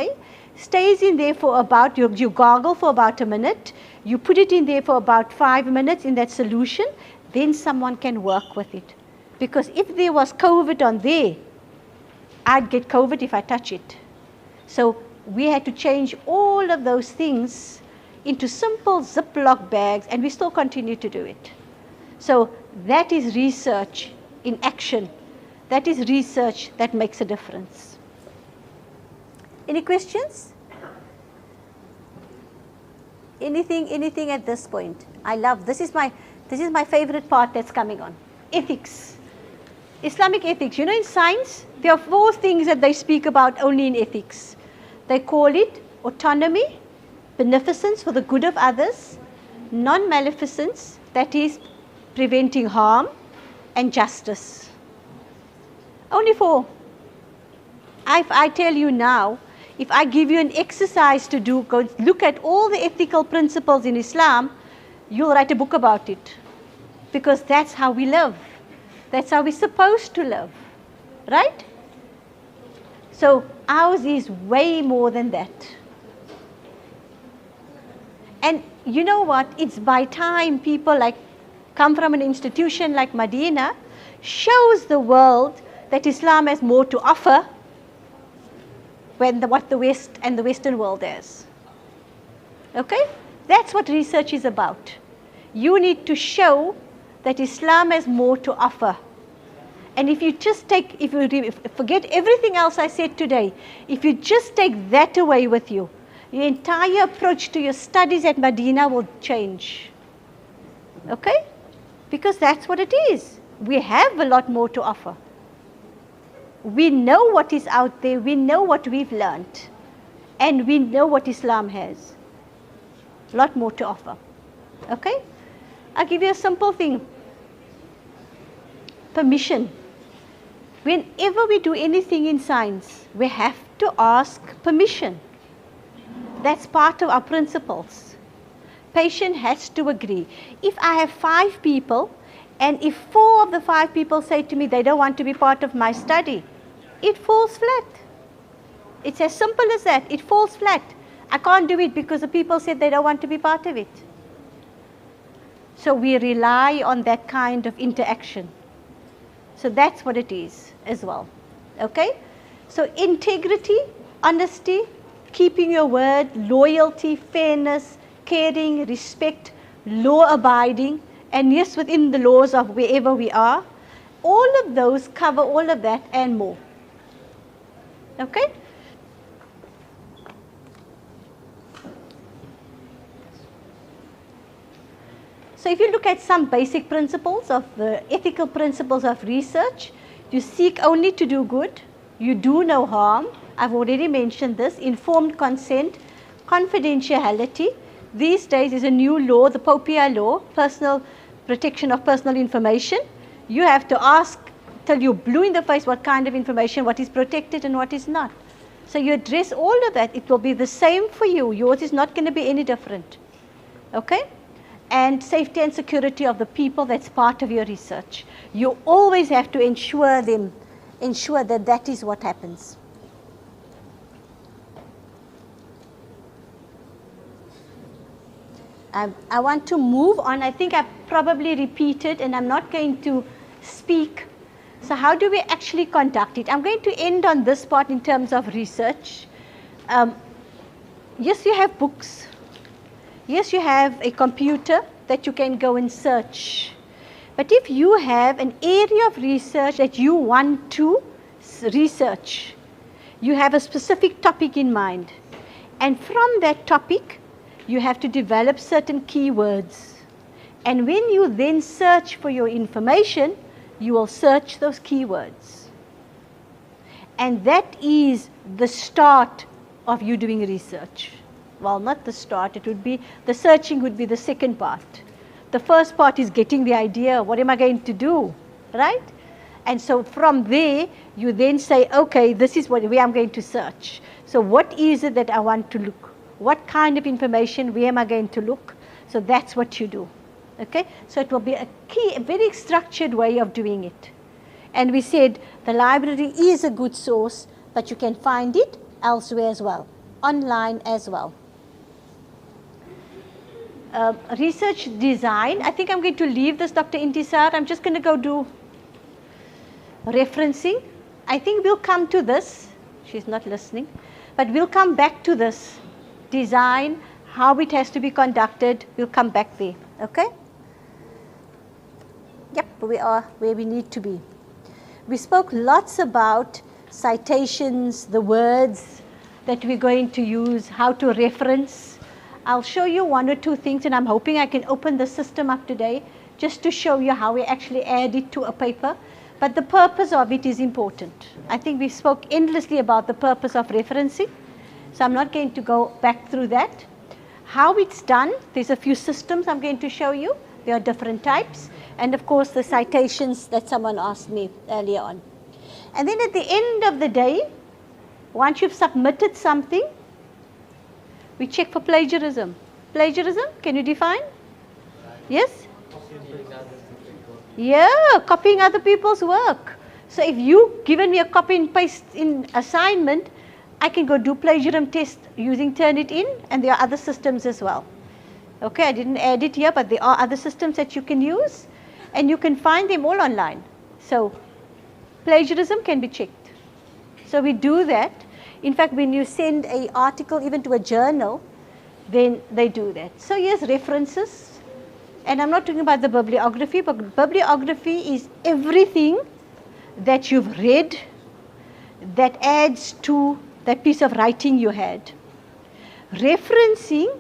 stays in there for about, you gargle for about a minute, you put it in there for about 5 minutes in that solution, then someone can work with it. Because if there was COVID on there, I'd get COVID if I touch it. So we had to change all of those things into simple Ziploc bags and we still continue to do it. So that is research in action. That is research that makes a difference. Any questions? Anything at this point? I love, this is my favorite part that's coming on. Ethics. Islamic ethics. You know, in science, there are 4 things that they speak about only in ethics. They call it autonomy, beneficence for the good of others, non-maleficence, that is preventing harm, and justice. Only 4. If I tell you now, if I give you an exercise to do, go look at all the ethical principles in Islam, you'll write a book about it. Because that's how we live. That's how we're supposed to live. Right? So ours is way more than that. And you know what? It's by time people like come from an institution like Madina shows the world that Islam has more to offer when what the West and the Western world has. Okay? That's what research is about. You need to show that Islam has more to offer. And if you just take, if you forget everything else I said today, if you just take that away with you, your entire approach to your studies at Madina will change. Okay? Because that's what it is. We have a lot more to offer. We know what is out there, we know what we've learned, and we know what Islam has. A lot more to offer. Okay? I'll give you a simple thing. Permission. Whenever we do anything in science, we have to ask permission. That's part of our principles. Patient has to agree. If I have 5 people, and if 4 of the 5 people say to me they don't want to be part of my study, it falls flat. It's as simple as that. It falls flat. I can't do it because the people said they don't want to be part of it. So we rely on that kind of interaction. So that's what it is as well. Okay? So integrity, honesty, keeping your word, loyalty, fairness, caring, respect, law abiding, and yes, within the laws of wherever we are, all of those cover all of that and more. Okay? So if you look at some basic principles of the ethical principles of research, you seek only to do good, you do no harm, I've already mentioned this, informed consent, confidentiality. These days is a new law, the POPIA law, personal protection of personal information. You have to ask till you're blue in the face what kind of information, what is protected and what is not. So you address all of that, it will be the same for you, yours is not going to be any different. Okay? And safety and security of the people, that's part of your research. You always have to ensure that that is what happens. I want to move on. I think I've probably repeated and I'm not going to speak. So how do we actually conduct it? I'm going to end on this part in terms of research. Yes, you have books. Yes, you have a computer that you can go and search. But if you have an area of research that you want to research, you have a specific topic in mind. And from that topic, you have to develop certain keywords. And when you then search for your information, you will search those keywords. And that is the start of you doing research. Well, not the start, it would be, the searching would be the second part. The first part is getting the idea, what am I going to do, right? And so from there, you then say, okay, this is where I'm going to search. So what is it that I want to look? What kind of information, where am I going to look? So that's what you do, okay? So it will be a very structured way of doing it. And we said the library is a good source, but you can find it elsewhere as well, online as well. Research design, I think I'm going to leave this, Dr. Intisar. I'm just going to go do referencing. I think we'll come to this. She's not listening. But we'll come back to this. Design, how it has to be conducted, we'll come back there. Okay? Yep, we are where we need to be. We spoke lots about citations, the words that we're going to use, how to reference. I'll show you 1 or 2 things, and I'm hoping I can open the system up today just to show you how we actually add it to a paper. But the purpose of it is important. I think we spoke endlessly about the purpose of referencing, so I'm not going to go back through that. How it's done, there's a few systems I'm going to show you. There are different types. And of course, the citations that someone asked me earlier on. And then at the end of the day, once you've submitted something, we check for plagiarism. Plagiarism, can you define? Yes? Yeah, copying other people's work. So if you given me a copy and paste in assignment, I can go do plagiarism test using Turnitin, and there are other systems as well. Okay, I didn't add it here, but there are other systems that you can use, and you can find them all online. So plagiarism can be checked. So we do that. In fact, when you send an article even to a journal, then they do that. So yes, references, and I'm not talking about the bibliography, but bibliography is everything that you've read that adds to that piece of writing you had. Referencing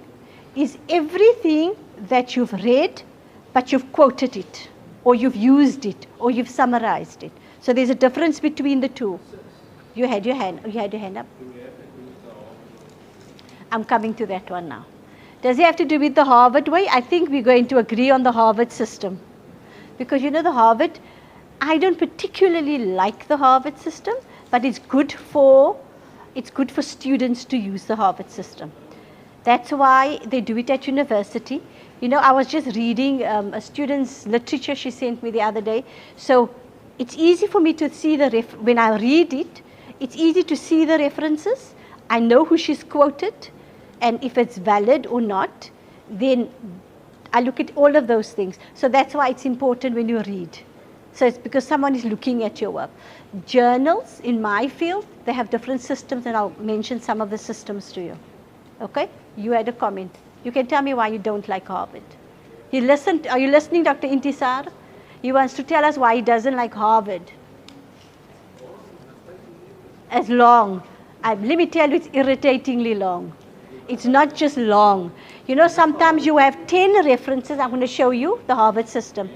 is everything that you've read, but you've quoted it, or you've used it, or you've summarized it. So there's a difference between the two. You had your hand up. I'm coming to that one now. Does it have to do with the Harvard way? I think we're going to agree on the Harvard system. Because you know the Harvard, I don't particularly like the Harvard system, but it's good for students to use the Harvard system. That's why they do it at university. You know, I was just reading a student's literature she sent me the other day. So it's easy for me to see when I read it, it's easy to see the references. I know who she's quoted, and if it's valid or not, then I look at all of those things. So that's why it's important when you read. So it's because someone is looking at your work. Journals in my field, they have different systems, and I'll mention some of the systems to you. Okay? You had a comment. You can tell me why you don't like Harvard. Are you listening, Dr. Intisar? He wants to tell us why he doesn't like Harvard. As long. Let me tell you, it's irritatingly long. It's not just long. You know, sometimes you have 10 references. I'm going to show you the Harvard system.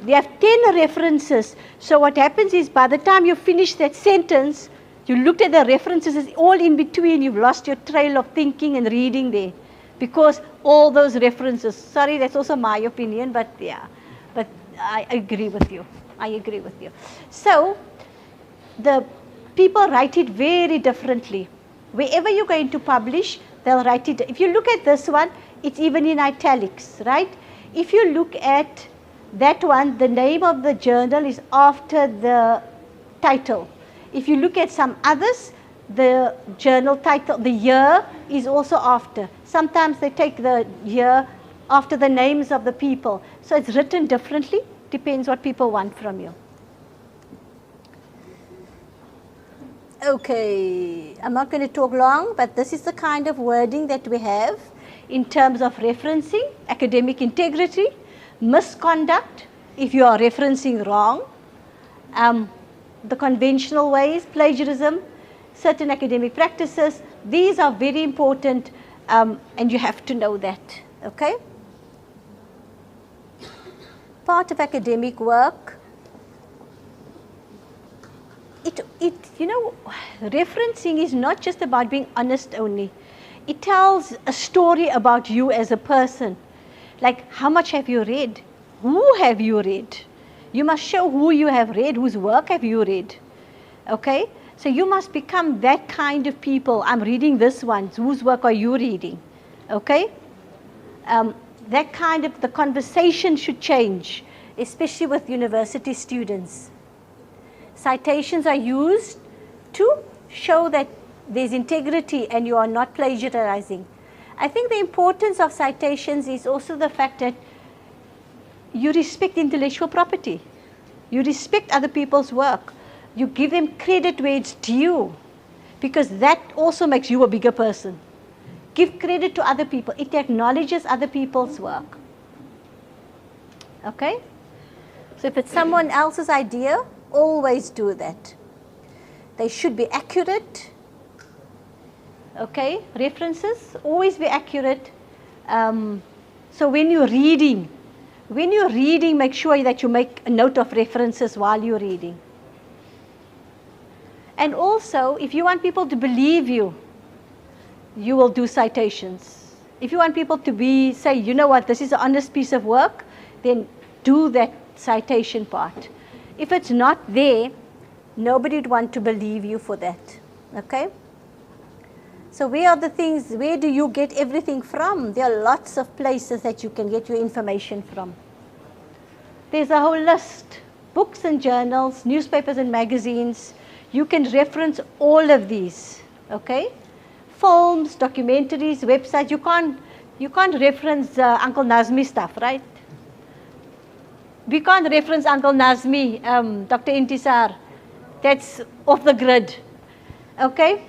They have 10 references. So what happens is by the time you finish that sentence, you looked at the references, it's all in between. You've lost your trail of thinking and reading there. Because all those references, sorry, that's also my opinion, but yeah. But I agree with you. I agree with you. So the people write it very differently. Wherever you're going to publish, they'll write it. If you look at this one, it's even in italics, right? If you look at that one, the name of the journal is after the title. If you look at some others, the journal title, the year is also after. Sometimes they take the year after the names of the people. So it's written differently, depends what people want from you. Okay, I'm not going to talk long, but this is the kind of wording that we have in terms of referencing, academic integrity, misconduct, if you are referencing wrong, the conventional ways, plagiarism, certain academic practices. These are very important, and you have to know that, okay? Part of academic work, you know, referencing is not just about being honest only. It tells a story about you as a person. Like, how much have you read? Who have you read? You must show who you have read, whose work have you read. Okay? So you must become that kind of people. I'm reading this one. Whose work are you reading? Okay? That kind of, the conversation should change, especially with university students. Citations are used to show that there's integrity and you are not plagiarizing. I think the importance of citations is also the fact that you respect intellectual property. You respect other people's work. You give them credit where it's due, because that also makes you a bigger person. Give credit to other people. It acknowledges other people's work. Okay? So if it's someone else's idea, always do that. They should be accurate. Okay? References, always be accurate. So when you're reading, make sure that you make a note of references while you're reading. And also, if you want people to believe you, you will do citations. If you want people to say, you know what, this is an honest piece of work, then do that citation part. If it's not there, nobody would want to believe you for that, okay? So where are the things, where do you get everything from? There are lots of places that you can get your information from. There's a whole list, books and journals, newspapers and magazines. You can reference all of these, okay? Films, documentaries, websites. You can't reference Uncle Nazmi stuff, right? We can't reference Uncle Nazmi, Dr. Intisar. That's off the grid, okay?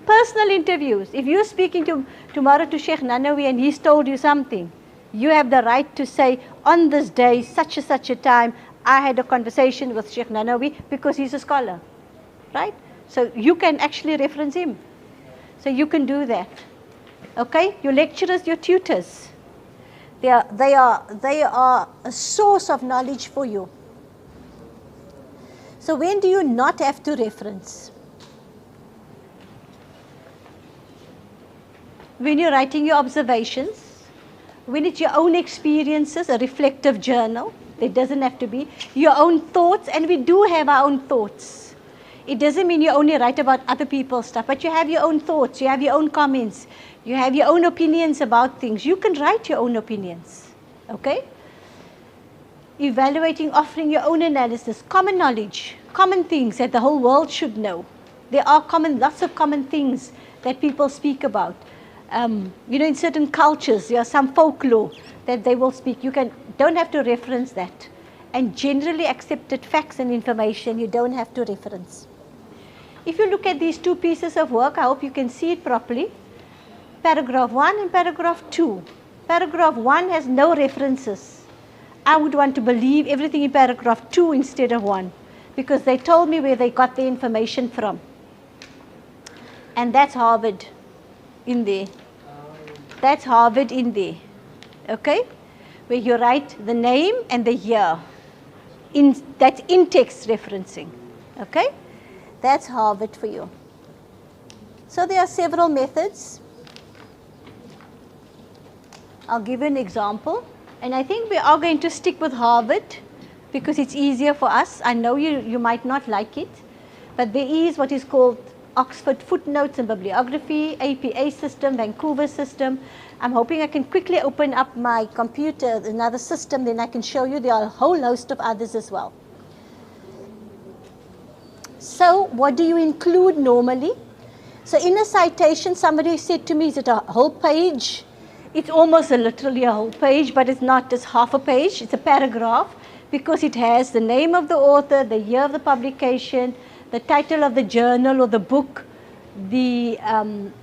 Personal interviews. If you're speaking tomorrow to Sheikh Nanawi and he's told you something, you have the right to say, on this day, such and such a time, I had a conversation with Sheikh Nanawi because he's a scholar, right? So you can actually reference him. So you can do that, okay? Your lecturers, your tutors, they are a source of knowledge for you. So when do you not have to reference? When you're writing your observations, when it's your own experiences, a reflective journal, it doesn't have to be, your own thoughts, and we do have our own thoughts. It doesn't mean you only write about other people's stuff, but you have your own thoughts, you have your own comments, you have your own opinions about things. You can write your own opinions, okay? Evaluating, offering your own analysis, common knowledge, common things that the whole world should know. There are lots of common things that people speak about. You know, in certain cultures, there are some folklore that they will speak. You don't have to reference that. And generally accepted facts and information, you don't have to reference. If you look at these two pieces of work, I hope you can see it properly. Paragraph 1 and paragraph 2. Paragraph 1 has no references. I would want to believe everything in paragraph 2 instead of 1, because they told me where they got the information from. And that's Harvard in there. That's Harvard in there, okay? Where you write the name and the year. That's in-text referencing, okay? That's Harvard for you. So there are several methods. I'll give you an example. And I think we are going to stick with Harvard because it's easier for us. I know you might not like it, but there is what is called Oxford Footnotes and Bibliography, APA system, Vancouver system. I'm hoping I can quickly open up my computer, another system, then I can show you. There are a whole host of others as well. So what do you include normally? So in a citation, somebody said to me, is it a whole page? It's almost literally a whole page, but it's not, it's half a page. It's a paragraph because it has the name of the author, the year of the publication, the title of the journal or the book, the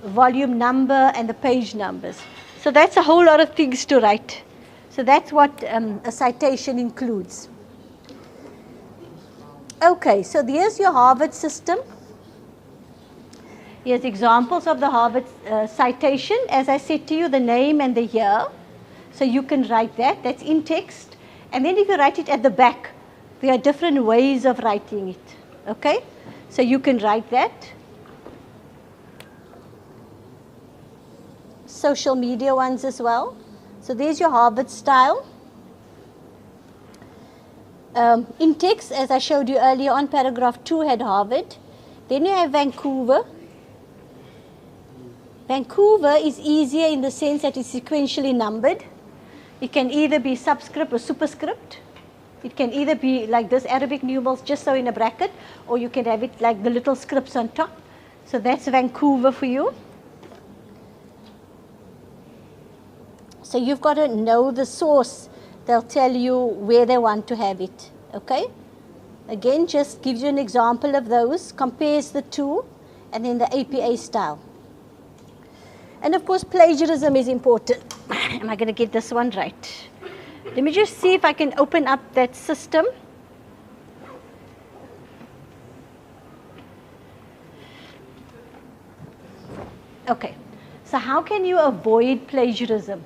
volume number and the page numbers. So that's a whole lot of things to write. So that's what a citation includes. Okay, so there's your Harvard system. Here's examples of the Harvard citation. As I said to you, the name and the year. So you can write that. That's in text. And then if you write it at the back, there are different ways of writing it. Okay? So you can write that. Social media ones as well. So there's your Harvard style. In text, as I showed you earlier on, paragraph 2 had Harvard. Then you have Vancouver. Vancouver is easier in the sense that it's sequentially numbered. It can either be subscript or superscript. It can either be like this, Arabic numerals just so in a bracket, or you can have it like the little scripts on top. So that's Vancouver for you. So you've got to know the source. They'll tell you where they want to have it, okay? Again, just gives you an example of those, compares the two, and then the APA style. And of course, plagiarism is important. Am I going to get this one right? Let me just see if I can open up that system. Okay, so how can you avoid plagiarism?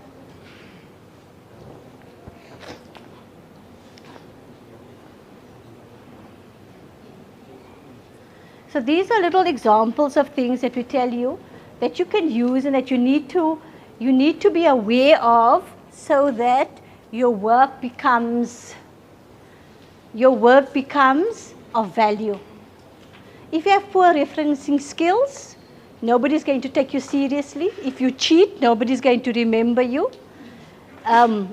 So these are little examples of things that we tell you that you can use and that you need to be aware of so that your work becomes of value. If you have poor referencing skills, nobody's going to take you seriously. If you cheat, nobody's going to remember you.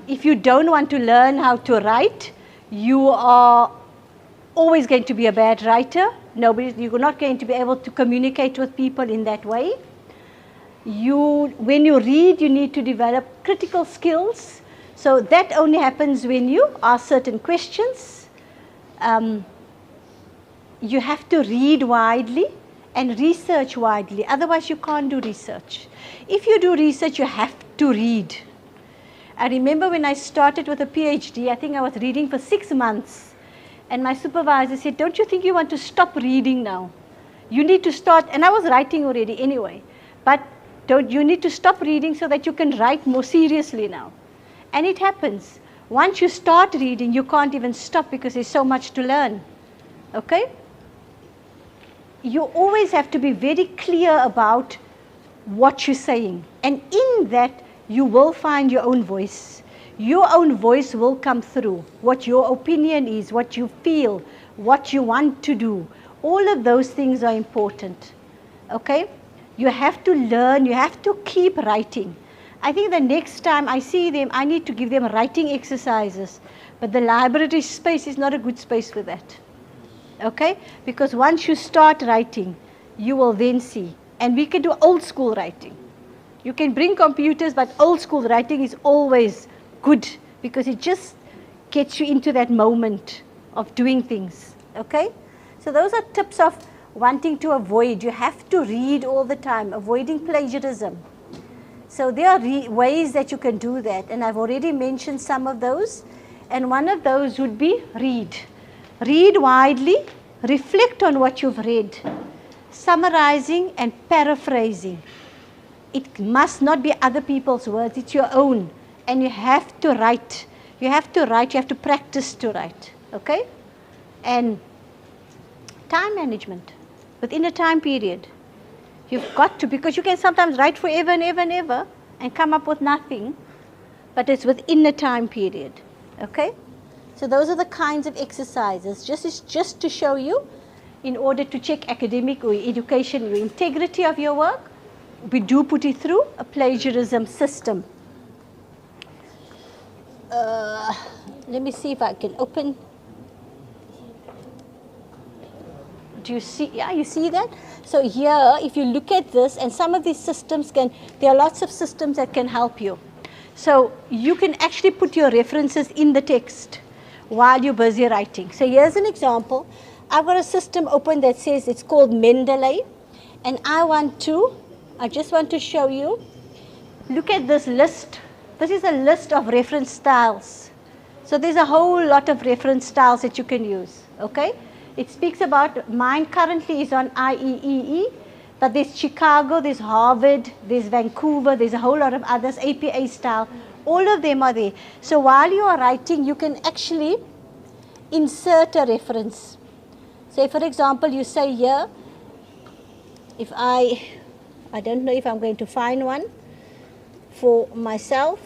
If you don't want to learn how to write, you are always going to be a bad writer. You're not going to be able to communicate with people in that way. When you read, you need to develop critical skills. So that only happens when you ask certain questions. You have to read widely and research widely. Otherwise, you can't do research. If you do research, you have to read. I remember when I started with a PhD, I think I was reading for 6 months. And my supervisor said, don't you think you want to stop reading now? You need to start, and I was writing already anyway, but you need to stop reading so that you can write more seriously now. And it happens. Once you start reading, you can't even stop because there's so much to learn. Okay? You always have to be very clear about what you're saying. And in that, you will find your own voice. Your own voice will come through. What your opinion is, what you feel, what you want to do. All of those things are important. Okay? You have to learn, you have to keep writing. I think the next time I see them, I need to give them writing exercises. But the library space is not a good space for that. Okay? Because once you start writing, you will then see. And we can do old school writing. You can bring computers, but old school writing is always good because it just gets you into that moment of doing things. Okay? So those are tips of wanting to avoid. You have to read all the time, avoiding plagiarism. So there are ways that you can do that, and I've already mentioned some of those. And one of those would be read. Read widely, reflect on what you've read, summarizing and paraphrasing. It must not be other people's words, it's your own. And you have to write. You have to write, you have to practice to write. Okay? And time management within a time period. You've got to, because you can sometimes write forever and ever and ever and come up with nothing, but it's within a time period. Okay? So those are the kinds of exercises, just to show you, in order to check academic or education, your integrity of your work, we do put it through a plagiarism system. Let me see if I can open. Do you see? Yeah, you see that? So here, if you look at this, and some of these systems there are lots of systems that can help you. So you can actually put your references in the text while you're busy writing. So here's an example. I've got a system open that says it's called Mendeley, and I just want to show you. Look at this list. This is a list of reference styles. So there's a whole lot of reference styles that you can use. Okay? It speaks about, mine currently is on IEEE, but there's Chicago, there's Harvard, there's Vancouver, there's a whole lot of others, APA style. All of them are there. So while you are writing, you can actually insert a reference. So for example, you say here, if I don't know if I'm going to find one for myself.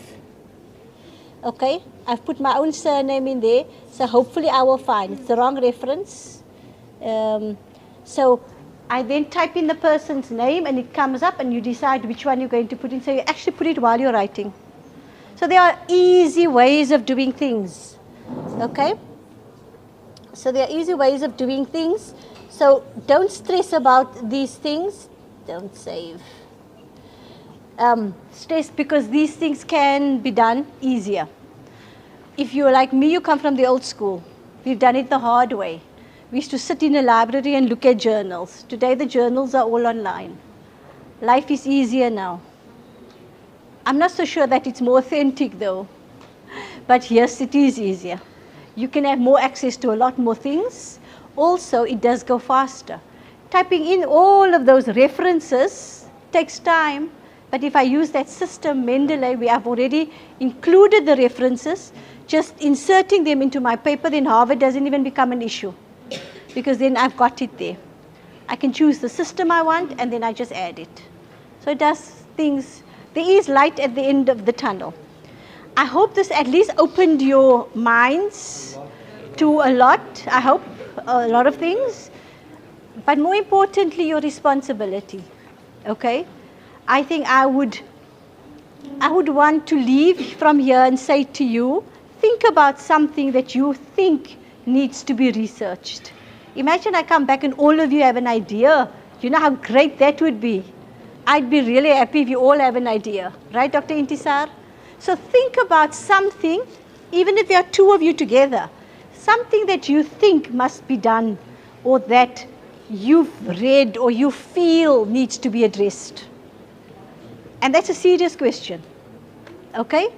Okay, I've put my own surname in there, so hopefully I will find. It's the wrong reference. So I then type in the person's name and it comes up and you decide which one you're going to put in. So you actually put it while you're writing. So there are easy ways of doing things. Okay? So there are easy ways of doing things. So don't stress about these things. Don't save. Stress because these things can be done easier. If you're like me, you come from the old school. We've done it the hard way. We used to sit in a library and look at journals. Today the journals are all online. Life is easier now. I'm not so sure that it's more authentic though. But yes, it is easier. You can have more access to a lot more things. Also, it does go faster. Typing in all of those references takes time. But if I use that system, Mendeley, we have already included the references. Just inserting them into my paper, then Harvard doesn't even become an issue. Because then I've got it there. I can choose the system I want, and then I just add it. So it does things. There is light at the end of the tunnel. I hope this at least opened your minds to a lot. I hope a lot of things. But more importantly, your responsibility. Okay? I think I would want to leave from here and say to you, think about something that you think needs to be researched. Imagine I come back and all of you have an idea. You know how great that would be. I'd be really happy if you all have an idea. Right, Dr. Intisar? So think about something, even if there are two of you together, something that you think must be done or that you've read or you feel needs to be addressed. And that's a serious question. Okay?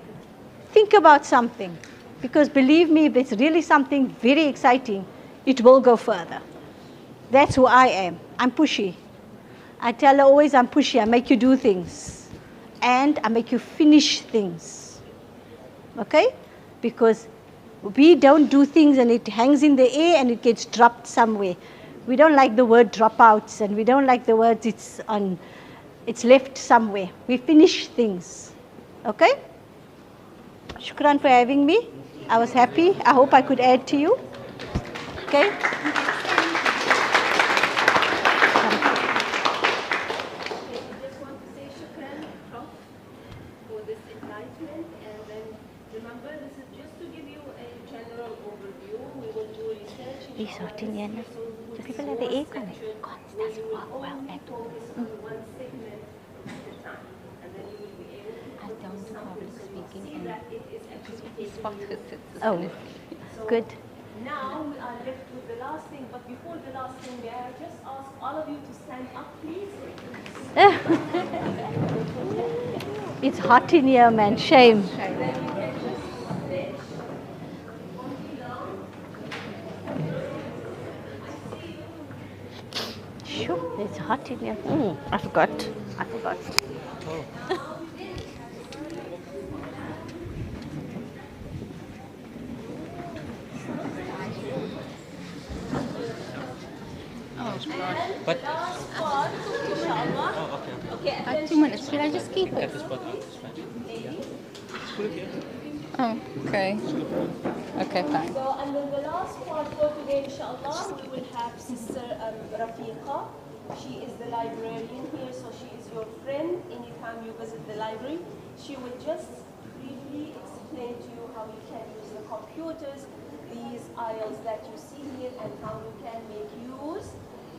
Think about something. Because believe me, if it's really something very exciting, it will go further. That's who I am. I'm pushy. I tell her always I'm pushy. I make you do things. And I make you finish things. Okay? Because we don't do things and it hangs in the air and it gets dropped somewhere. We don't like the word dropouts and we don't like the words it's left somewhere. We finish things. Okay? Shukran for having me. I was happy. I hope I could add to you. Okay? These are Tiniana. The people have the aircon. It doesn't work well at all. I don't do public speaking and oh, good. Now we are left with the last thing, but before the last thing, may I just ask all of you to stand up, please? It's hot in here, man. Shame. Sure, it's hot in here. I forgot. But Last part, inshallah. Okay, I have 2 minutes. Should I just keep it? Oh, okay. Okay, fine. So, and then the last part for today, inshallah, we will have Sister Rafiqa. She is the librarian here, so she is your friend anytime you visit the library. She will just briefly explain to you how you can use the computers, these aisles that you see here, and how you can make use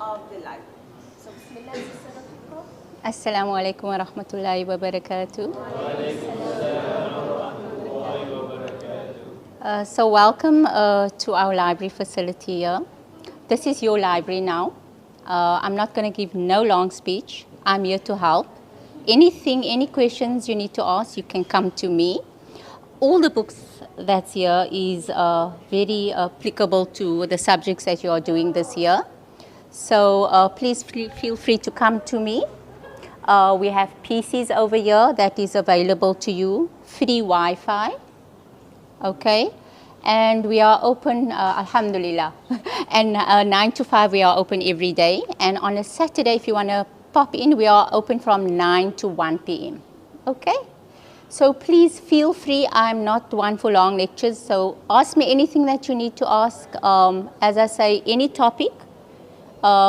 of the library. So, Bismillah, Sister Rafiqa. Assalamu alaikum wa rahmatullahi wa barakatuh. So welcome to our library facility here. This is your library now. I'm not going to give no long speech. I'm here to help. Anything, any questions you need to ask, you can come to me. All the books that's here is very applicable to the subjects that you are doing this year. So please feel free to come to me. We have PCs over here that is available to you, free Wi-Fi. Okay, and we are open, alhamdulillah, and 9 to 5 we are open every day, and on a Saturday if you want to pop in, we are open from 9 to 1 p.m. Okay, so please feel free. I'm not one for long lectures, so ask me anything that you need to ask. As I say, any topic.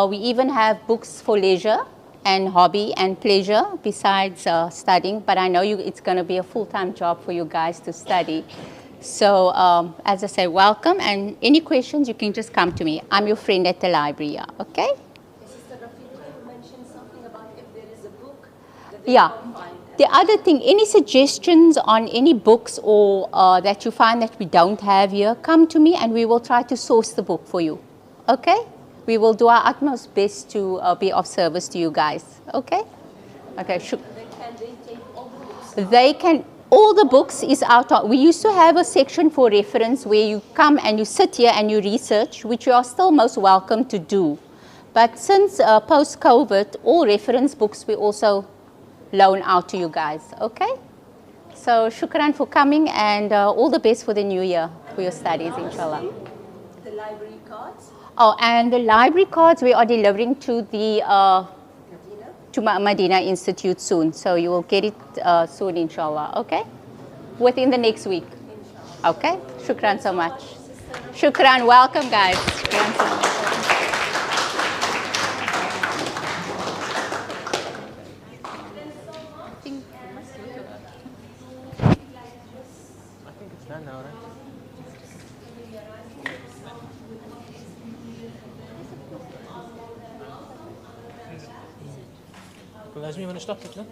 We even have books for leisure and hobby and pleasure besides studying, but I know it's going to be a full-time job for you guys to study. So, as I say, welcome, and any questions, you can just come to me. I'm your friend at the library, okay? Sister Rafiqa, you mentioned something about if there is a book that Yeah. can't find. The other thing, any suggestions on any books or that you find that we don't have here, come to me and we will try to source the book for you, okay? We will do our utmost best to be of service to you guys, okay? Okay, sure. They take all the books. They can. All the books is out on, we used to have a section for reference where you come and you sit here and you research, which you are still most welcome to do. But since post-COVID, all reference books we also loan out to you guys, okay? So shukran for coming, and all the best for the new year for your studies, inshallah. The library cards. Oh, and the library cards we are delivering to the Madina. to Madina Institute soon, so you will get it soon, inshallah. Okay. within the next week. Okay? Shukran so much. Shukran. Welcome, guys. Shukran so much. I think it's done now, right? Well, Azmi, you want to stop it, no?